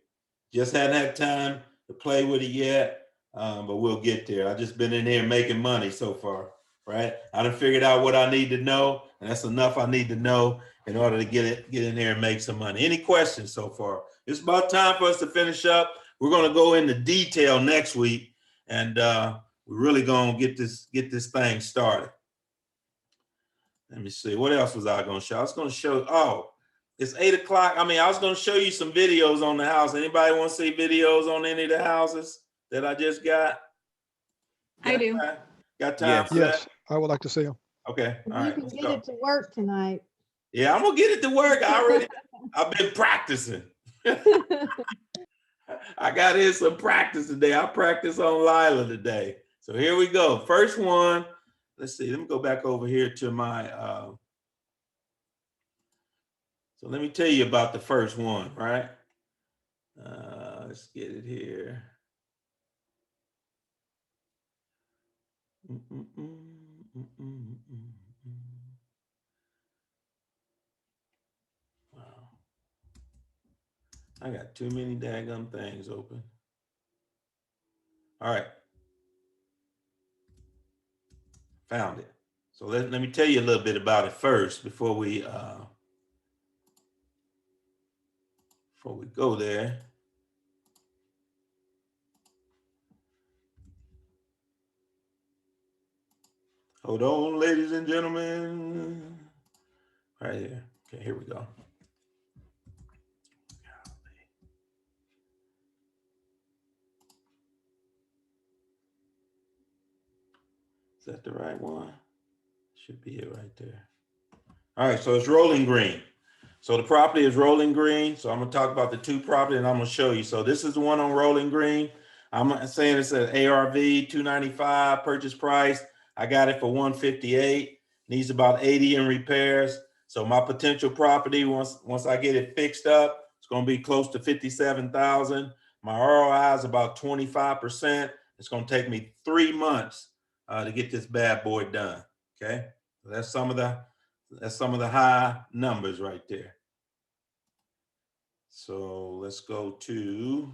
Just hadn't had time to play with it yet. But we'll get there. I just been in here making money so far, right? I done figured out what I need to know, and that's enough I need to know in order to get in there and make some money. Any questions so far? It's about time for us to finish up. We're going to go into detail next week, and we're really going to get this thing started. Let me see. What else was I going to show? I was going to show, oh, it's 8 o'clock. I mean, I was going to show you some videos on the house. Anybody want to see videos on any of the houses that I just got? I do. Got time for Yes, that? I would like to see them. Okay, all You right. can Let's get go. it to work tonight. Yeah, I'm gonna get it to work. I've been practicing. I got in some practice today. I practiced on Lila today. So here we go. First one. Let's see. Let me go back over here to my. So let me tell you about the first one, right? Let's get it here. Wow. I got too many daggum things open. All right. Found it. So let me tell you a little bit about it first before we go there. Hold on, ladies and gentlemen. Right here. Okay, here we go. Is that the right one? Should be it right there. All right, so it's Rolling Green. So the property is Rolling Green. So I'm gonna talk about the two property and I'm gonna show you. So this is the one on Rolling Green. I'm saying it's an ARV 295 purchase price. I got it for 158. Needs about 80 in repairs. So my potential property, once I get it fixed up, it's gonna be close to 57,000. My ROI is about 25%. It's gonna take me 3 months to get this bad boy done. Okay, so that's some of the high numbers right there. So let's go to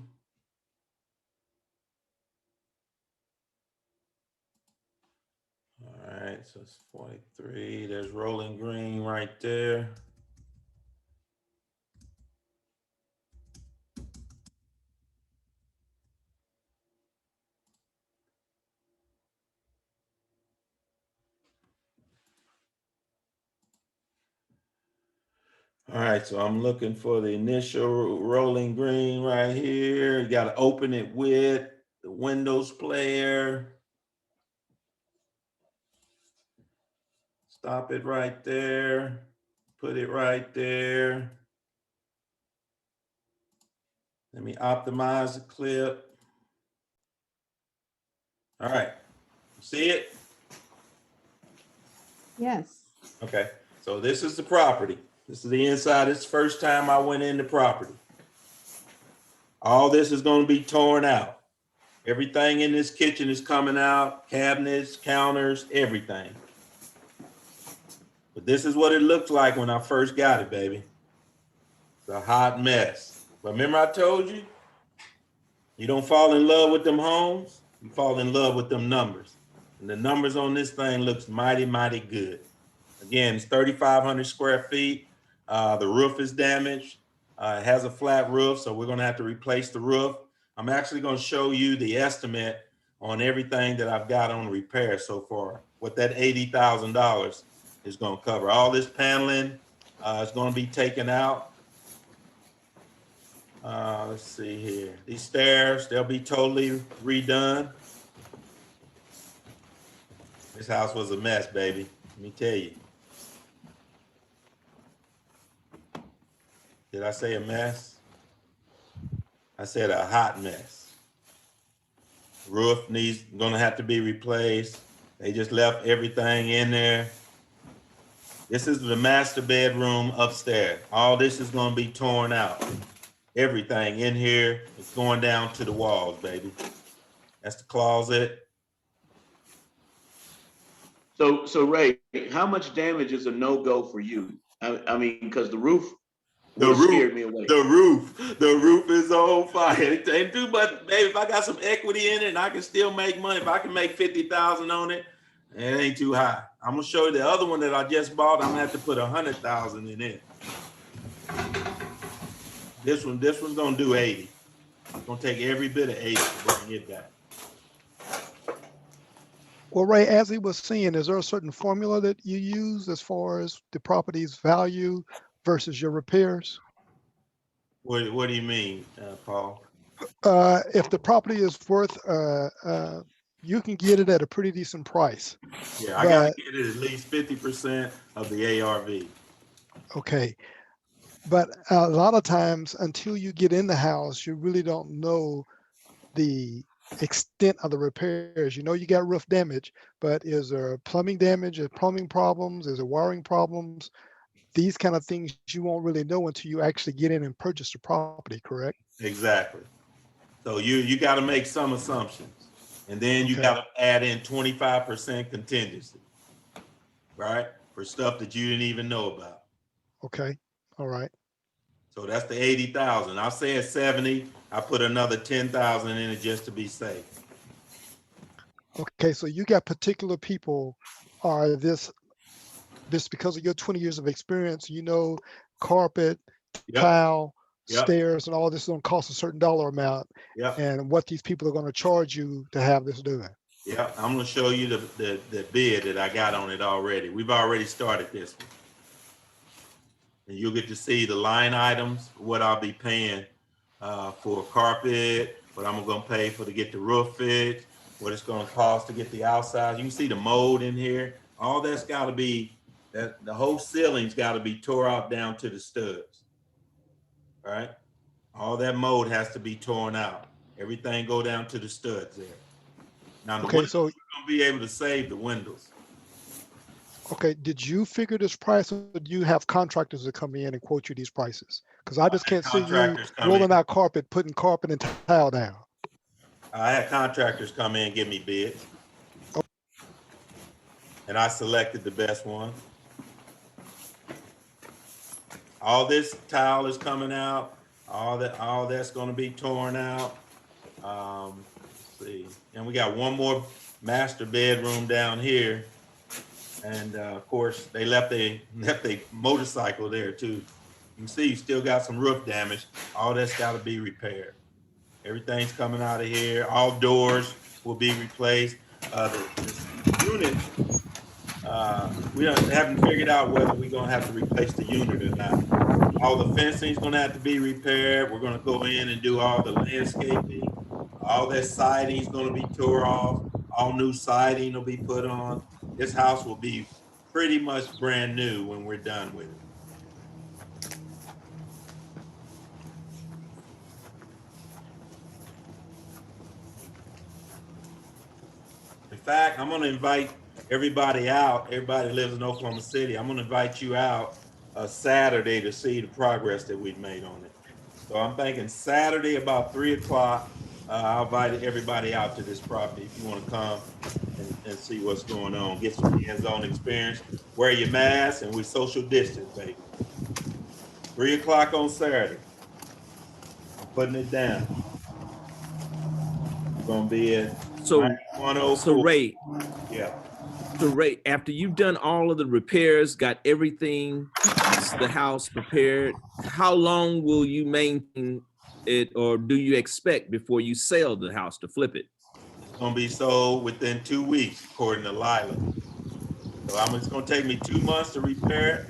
all right, so it's 43. There's Rolling Green right there. All right, so I'm looking for the initial Rolling Green right here. You got to open it with the Windows player. Stop it right there. Put it right there. Let me optimize the clip. All right, see it? Yes. Okay, so this is the property. This is the inside. It's the first time I went into property. All this is going to be torn out. Everything in this kitchen is coming out, cabinets, counters, everything. But this is what it looked like when I first got it, baby. It's a hot mess. But remember I told you, you don't fall in love with them homes, you fall in love with them numbers. And the numbers on this thing looks mighty, mighty good. Again, it's 3,500 square feet. The roof is damaged. It has a flat roof, so we're gonna have to replace the roof. I'm actually gonna show you the estimate on everything that I've got on repair so far, what that $80,000 is gonna cover. All this paneling is gonna be taken out. Let's see here. These stairs, they'll be totally redone. This house was a mess, baby. Let me tell you. Did I say a mess? I said a hot mess. Roof gonna have to be replaced. They just left everything in there. This is the master bedroom upstairs. All this is gonna be torn out. Everything in here is going down to the walls, baby. That's the closet. So Ray, how much damage is a no-go for you? I mean, because the roof scared me away. The roof is on fire. It ain't too much, baby. If I got some equity in it and I can still make money, if I can make 50,000 on it, it ain't too high. I'm gonna show you the other one that I just bought. I'm gonna have to put 100,000 in it. This one's gonna do 80. It's gonna take every bit of 80 to bring it back. Well, Ray, as he was saying, is there a certain formula that you use as far as the property's value versus your repairs? What do you mean, Paul? If the property is worth, you can get it at a pretty decent price. Yeah, I gotta get it at least 50% of the ARV. Okay. But a lot of times until you get in the house, you really don't know the extent of the repairs. You know, you got roof damage, but is there plumbing damage, is plumbing problems, is there wiring problems? These kind of things you won't really know until you actually get in and purchase the property, correct? Exactly. So you got to make some assumptions, and then you got to add in 25% contingency, right? For stuff that you didn't even know about. Okay. All right. So that's the 80,000. I said 70. I put another 10,000 in it just to be safe. Okay. So you got particular people, are this because of your 20 years of experience, you know, carpet, tile, stairs, and all this is going to cost a certain dollar amount, and what these people are going to charge you to have this done. Yeah, I'm going to show you the bid that I got on it already. We've already started this one. And you'll get to see the line items, what I'll be paying for carpet, what I'm going to pay to get the roof fixed, what it's going to cost to get the outside. You can see the mold in here. All that's got to be, the whole ceiling's got to be tore out down to the studs. All right? All that mold has to be torn out. Everything go down to the studs there. Now, the windows, we're going to be able to save the windows. Okay, did you figure this price or do you have contractors that come in and quote you these prices? Because I just can't see you Contractors come in. rolling out carpet, putting carpet and tile down. I had contractors come in and give me bids. And I selected the best one. All this tile is coming out. All that's going to be torn out. Let's see, and we got one more master bedroom down here, and of course they left a motorcycle there too. You can see you still got some roof damage. All that's got to be repaired. Everything's coming out of here. All doors will be replaced. The unit. We haven't figured out whether we're gonna have to replace the unit or not. All the fencing is gonna have to be repaired. We're gonna go in and do all the landscaping. All that siding is gonna be tore off. All new siding will be put on. This house will be pretty much brand new when we're done with it. In fact, I'm gonna invite everybody out. Everybody that lives in Oklahoma City. I'm gonna invite you out Saturday to see the progress that we've made on it. So I'm thinking Saturday about 3 o'clock. I'll invite everybody out to this property if you want to come and see what's going on. Get some hands-on experience. Wear your mask and we social distance, baby. 3 o'clock on Saturday. I'm putting it down. It's gonna be at 9104. So Ray, Yeah. So Ray, after you've done all of the repairs, got everything, the house prepared, how long will you maintain it, or do you expect before you sell the house to flip it? It's gonna be sold within 2 weeks, according to Lila. So it's gonna take me 2 months to repair it.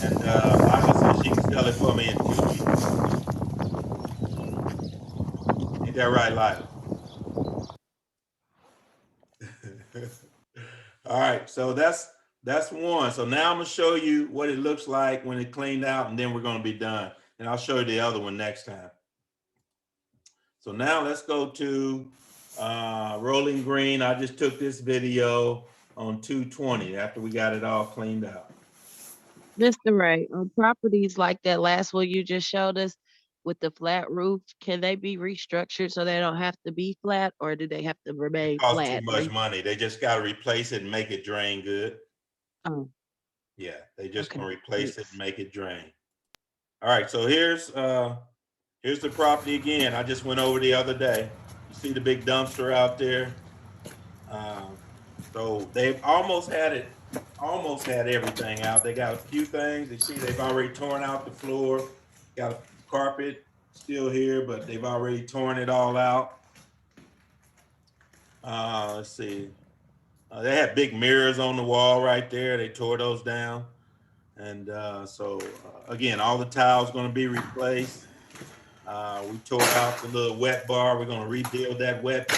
And Lila said she can sell it for me in 2 weeks. Ain't that right, Lila? All right, so that's one. So now I'm gonna show you what it looks like when it's cleaned out, and then we're gonna be done. And I'll show you the other one next time. So now let's go to Rolling Green. I just took this video on 220 after we got it all cleaned out. Mr. Ray, on properties like that last one you just showed us with the flat roof, can they be restructured so they don't have to be flat, or do they have to remain It costs flat? too much money. They just got to replace it and make it drain good. Oh, Yeah, they just okay. gonna replace it and make it drain. All right, so here's the property again. I just went over the other day. You see the big dumpster out there? So they've almost had everything out. They got a few things. You see they've already torn out the floor. Got a carpet still here, but they've already torn it all out. Let's see. They had big mirrors on the wall right there. They tore those down. And so again, all the tiles going to be replaced. We tore out the little wet bar. We're going to rebuild that wet bar.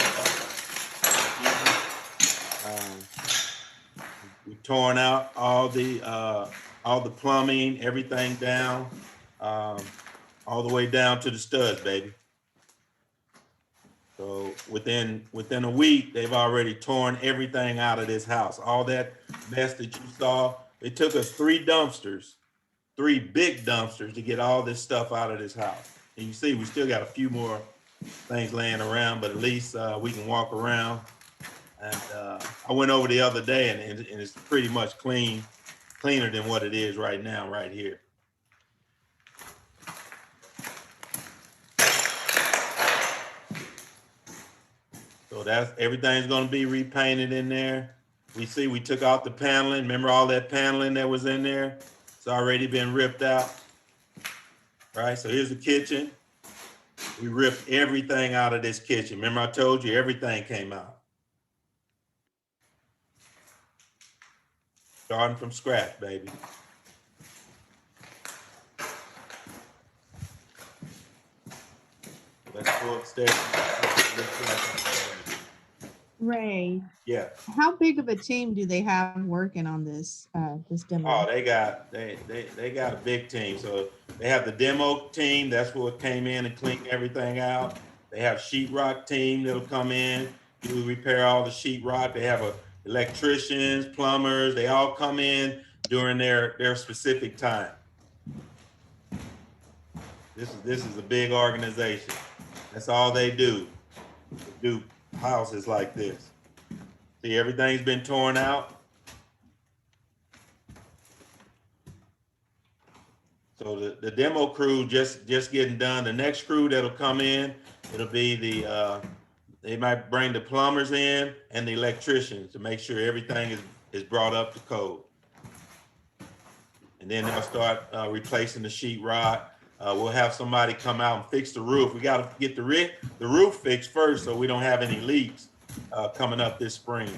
We torn out all the plumbing, everything down, all the way down to the studs, baby. So within a week, they've already torn everything out of this house. All that mess that you saw. It took us 3 big dumpsters to get all this stuff out of this house. And you see, we still got a few more things laying around, but at least we can walk around. And I went over the other day, and it's pretty much cleaner than what it is right now, right here. So everything's going to be repainted in there. We took out the paneling. Remember all that paneling that was in there? It's already been ripped out. Right, so here's the kitchen. We ripped everything out of this kitchen. Remember I told you everything came out. Starting from scratch, baby. Let's go upstairs. Ray, Yeah. how big of a team do they have working on this demo? Oh, they got a big team. So they have the demo team. That's what came in and cleaned everything out. They have sheetrock team that'll come in, do repair all the sheetrock. They have a electricians, plumbers, they all come in during their specific time. This is a big organization. That's all they do. They do houses like this. See, everything's been torn out. So the demo crew just getting done. The next crew that'll come in, it'll be they might bring the plumbers in and the electricians to make sure everything is brought up to code. And then they'll start replacing the sheetrock. We'll have somebody come out and fix the roof. We got to get the roof fixed first so we don't have any leaks coming up this spring.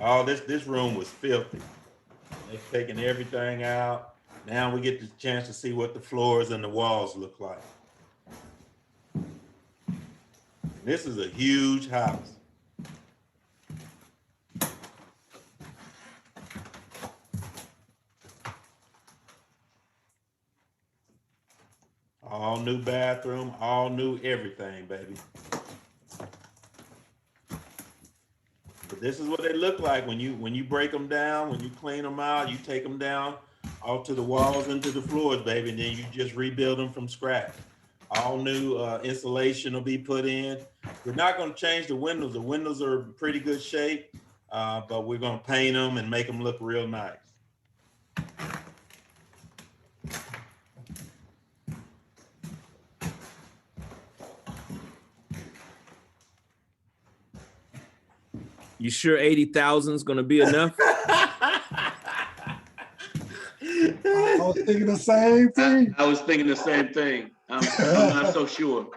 Oh, this room was filthy. They've taken everything out. Now we get the chance to see what the floors and the walls look like. This is a huge house. All new bathroom, all new everything, baby. But this is what they look like when you break them down, when you clean them out, you take them down all to the walls and to the floors, baby, and then you just rebuild them from scratch. All new insulation will be put in. We're not going to change the windows. The windows are in pretty good shape, but we're going to paint them and make them look real nice. You sure 80,000 is going to be enough? I was thinking the same thing. I was thinking the same thing. I'm not so sure.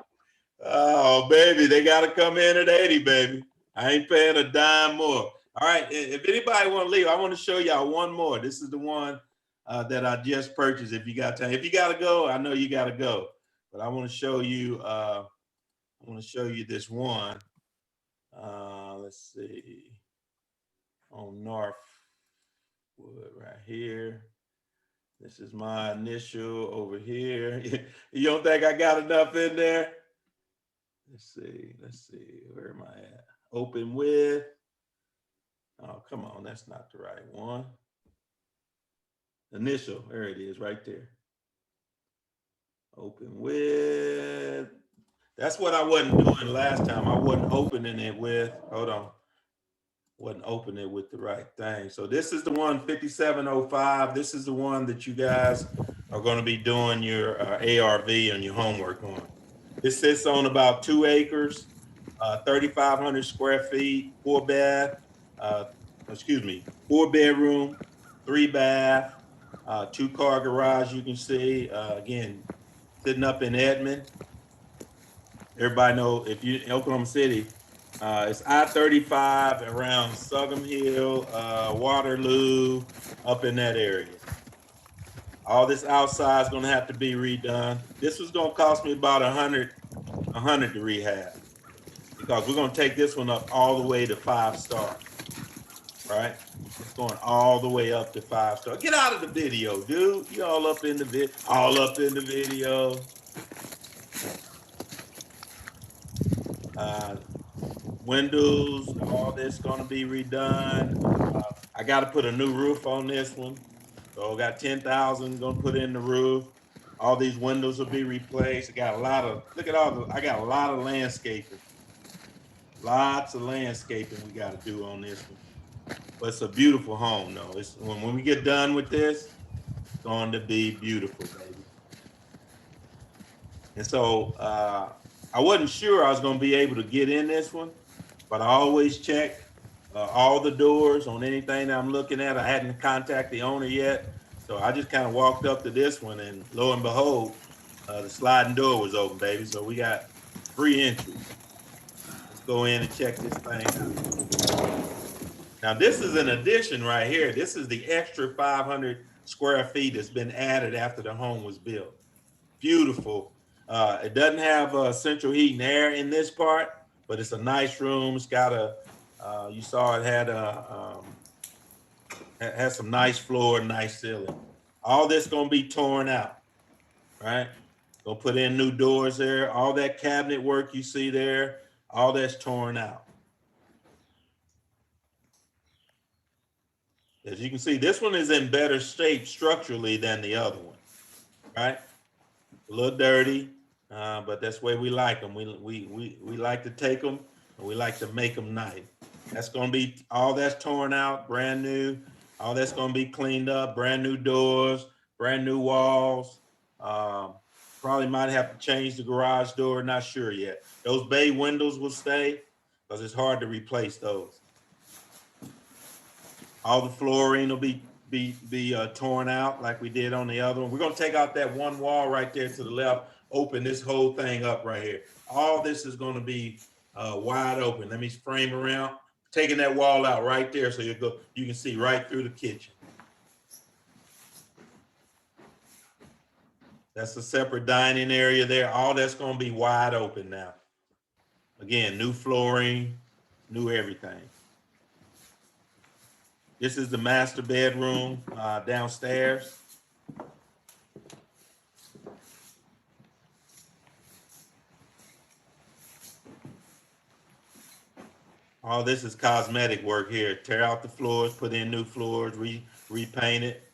Oh, baby, they got to come in at 80, baby. I ain't paying a dime more. All right, if anybody want to leave, I want to show y'all one more. This is the one that I just purchased. If you got time, if you got to go, I know you got to go. But I want to show you. I want to show you this one. Let's see. On Northwood right here. This is my initial over here. You don't think I got enough in there? Let's see. Where am I at? Open with. Oh, come on. That's not the right one. Initial. There it is right there. Open with. That's what I wasn't doing last time. I wasn't opening it with. Hold on. Wasn't opening it with the right thing. So this is the one 5705. This is the one that you guys are going to be doing your ARV and your homework on. This sits on about 2 acres, 3,500 square feet, 4 bedroom, 3 bath, 2-car garage. You can see again, sitting up in Edmond. Everybody know if you're in Oklahoma City, it's I-35 around Sugham Hill, Waterloo, up in that area. All this outside is going to have to be redone. This was going to cost me about $100 to rehab, because we're going to take this one up all the way to 5-star. Right? It's going all the way up to 5-star. Get out of the video, dude. You all up in the video. Windows, all this going to be redone. I got to put a new roof on this one. So I got 10,000 going to put in the roof. All these windows will be replaced. I got a lot of, I got a lot of landscaping. Lots of landscaping we got to do on this one. But it's a beautiful home, though. It's when we get done with this, it's going to be beautiful, baby. And so I wasn't sure I was going to be able to get in this one, but I always check all the doors on anything that I'm looking at. I hadn't contacted the owner yet, so I just kind of walked up to this one, and lo and behold, the sliding door was open, baby. So we got free entry. Let's go in and check this thing out. Now this is an addition right here. This is the extra 500 square feet that's been added after the home was built. Beautiful. It doesn't have central heat and air in this part, but it's a nice room. It's got a, you saw it had a Has some nice floor, nice ceiling. All this gonna be torn out, right? Gonna put in new doors there. All that cabinet work you see there, all that's torn out. As you can see, this one is in better shape structurally than the other one, right? A little dirty, but that's the way we like them. We like to take them and we like to make them nice. That's gonna be, all that's torn out, brand new. All that's gonna be cleaned up, brand new doors, brand new walls. Probably might have to change the garage door, not sure yet. Those bay windows will stay because it's hard to replace those. All the flooring will be torn out like we did on the other one. We're gonna take out that one wall right there to the left, open this whole thing up right here. All this is gonna be wide open. Let me frame around, taking that wall out right there so you can see right through the kitchen. That's a separate dining area there. All that's gonna be wide open now. Again, new flooring, new everything. This is the master bedroom downstairs. All this is cosmetic work here. Tear out the floors, put in new floors, repaint it.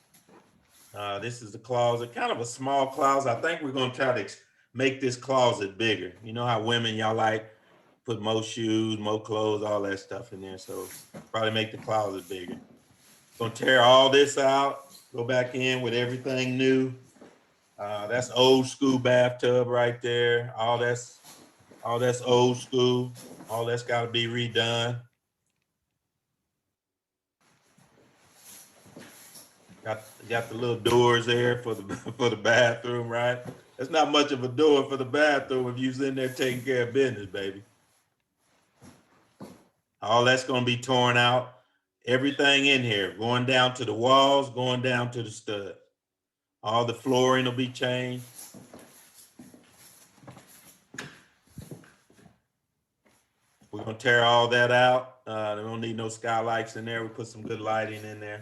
This is the closet, kind of a small closet. I think we're gonna try to make this closet bigger. You know how women, y'all like put more shoes, more clothes, all that stuff in there. So probably make the closet bigger. Gonna tear all this out, go back in with everything new. That's old school bathtub right there. All that's old school. All that's gotta be redone. Got the little doors there for the bathroom, right? That's not much of a door for the bathroom if you're in there taking care of business, baby. All that's gonna be torn out. Everything in here, going down to the walls, going down to the stud. All the flooring will be changed. We're gonna tear all that out. They don't need no skylights in there. We put some good lighting in there.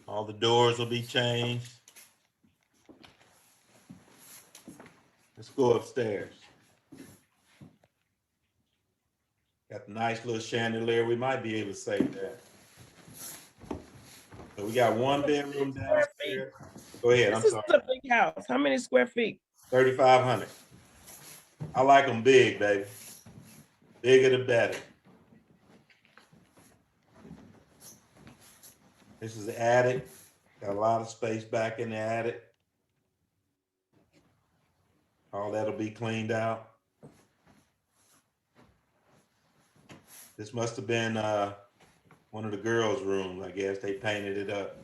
All the doors will be changed. Let's go upstairs. Got the nice little chandelier. We might be able to save that. So we got one bedroom downstairs. Go ahead, I'm This is sorry. a big house. How many square feet? 3,500. I like them big, baby. Bigger the better. This is the attic. Got a lot of space back in the attic. All that'll be cleaned out. This must have been one of the girls' rooms, I guess. They painted it up.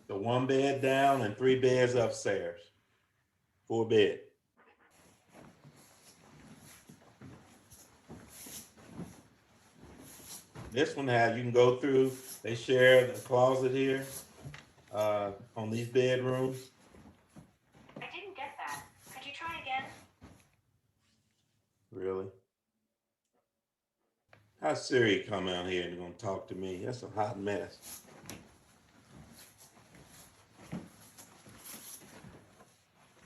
So 1 bed down and 3 beds upstairs. 4 bed. This one has, you can go through, they share the closet here on these bedrooms. I didn't get that. Could you try again? Really? How's Siri come out here and gonna talk to me? That's a hot mess.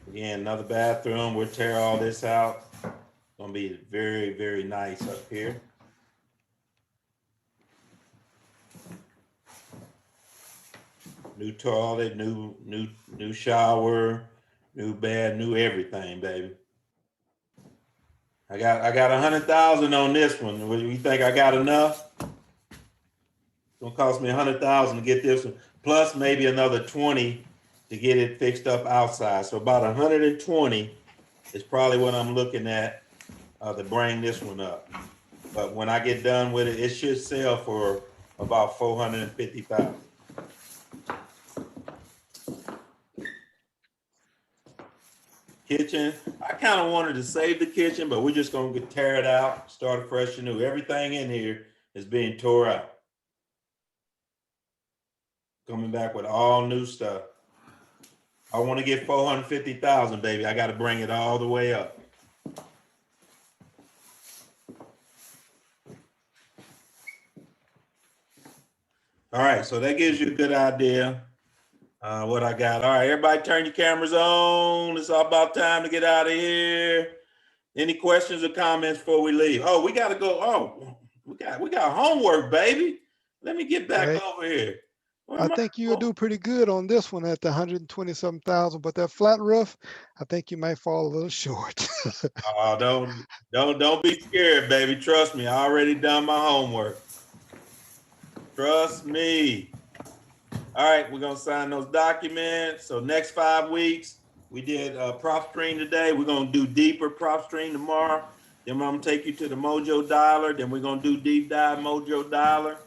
Again, another bathroom. We'll tear all this out. Gonna be very, very nice up here. New toilet, new shower, new bed, new everything, baby. I got 100,000 on this one. You think I got enough? It's gonna cost me 100,000 to get this one, plus maybe another 20 to get it fixed up outside. So about 120 is probably what I'm looking at to bring this one up. But when I get done with it, it should sell for about 450,000. Kitchen, I kind of wanted to save the kitchen, but we're just gonna tear it out, start fresh and new. Everything in here is being tore out. coming back with all new stuff. I want to get 450,000, baby. I got to bring it all the way up. All right, so that gives you a good idea what I got. All right, everybody turn your cameras on. It's about time to get out of here. Any questions or comments before we leave? Oh, we got to go. Oh, we got homework, baby. Let me get back Right. over here. Where I am think you'll do pretty good on this one at the 127,000, but that flat roof, I think you might fall a little short. Oh, don't be scared, baby. Trust me, I already done my homework. Trust me. All right, we're gonna sign those documents. So next 5 weeks, we did PropStream today. We're gonna do deeper PropStream tomorrow. Then I'm gonna take you to the Mojo Dialer. Then we're gonna do deep dive Mojo Dialer.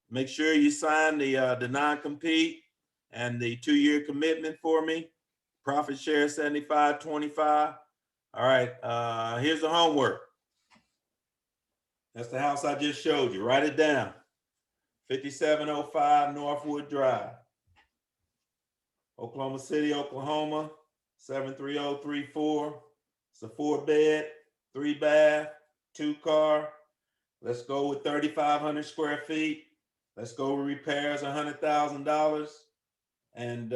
Make sure you sign the non-compete and the 2-year commitment for me. Profit share 75-25. All right, here's the homework. That's the house I just showed you. Write it down. 5705 Northwood Drive, Oklahoma City, Oklahoma, 73034. It's a 4-bed, 3-bath, 2-car. Let's go with 3,500 square feet. Let's go with repairs, $100,000, and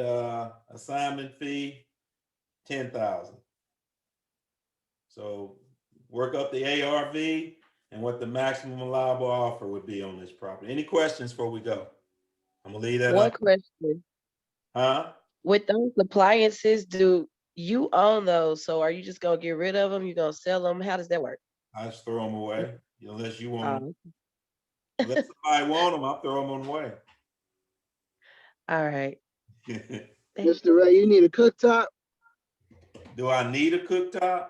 assignment fee, $10,000. So work up the ARV and what the maximum allowable offer would be on this property. Any questions before we go? I'm gonna leave that One up. question. Huh? With those appliances, do you own those? So are you just gonna get rid of them? You gonna sell them? How does that work? I just throw them away unless you want them. Oh, Unless somebody want them, I'll throw them away. all right. Mr. Ray, you need a cooktop? Do I need a cooktop?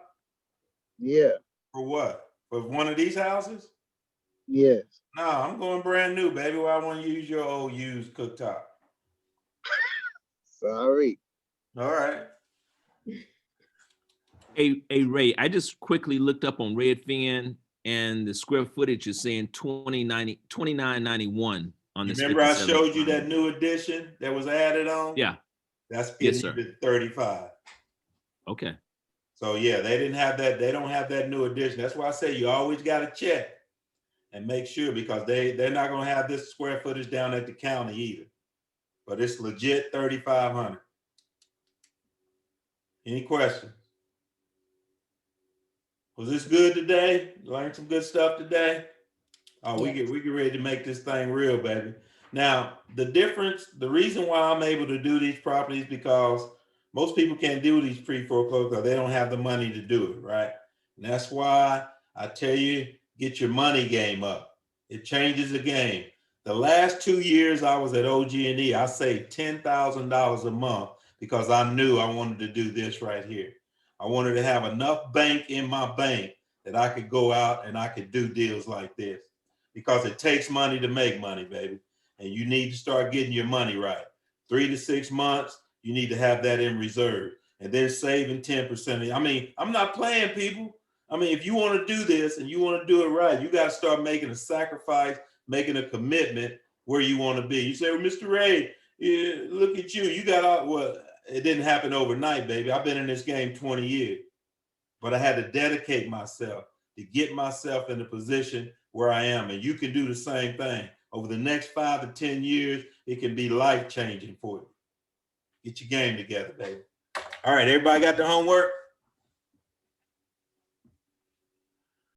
Yeah. For what? For one of these houses? Yes. No, I'm going brand new, baby. Why I want to use your old used cooktop? Sorry. All right. Hey, Ray, I just quickly looked up on Redfin and the square footage is saying 2991 on this. Remember I showed you that new addition that was added on? Yeah. That's getting Yes, sir. you to 35. Okay. So yeah, they didn't have that. They don't have that new addition. That's why I say you always got to check and make sure, because they're not going to have this square footage down at the county either. But it's legit 3,500. Any questions? Was this good today? Learned some good stuff today? Oh, we get ready to make this thing real, baby. Now, the reason why I'm able to do these properties, because most people can't do these pre-foreclosure because they don't have the money to do it, right? And that's why I tell you, get your money game up. It changes the game. The last 2 years I was at OG&E, I saved $10,000 a month because I knew I wanted to do this right here. I wanted to have enough bank in my bank that I could go out and I could do deals like this, because it takes money to make money, baby. And you need to start getting your money right. 3 to 6 months, you need to have that in reserve. And then saving 10%. I mean, I'm not playing, people. I mean, if you want to do this and you want to do it right, you got to start making a sacrifice, making a commitment where you want to be. You say, well, Mr. Ray, yeah, look at you. You got out. Well, it didn't happen overnight, baby. I've been in this game 20 years. But I had to dedicate myself to get myself in a position where I am. And you can do the same thing. Over the next 5 to 10 years, it can be life-changing for you. Get your game together, baby. All right, everybody got their homework?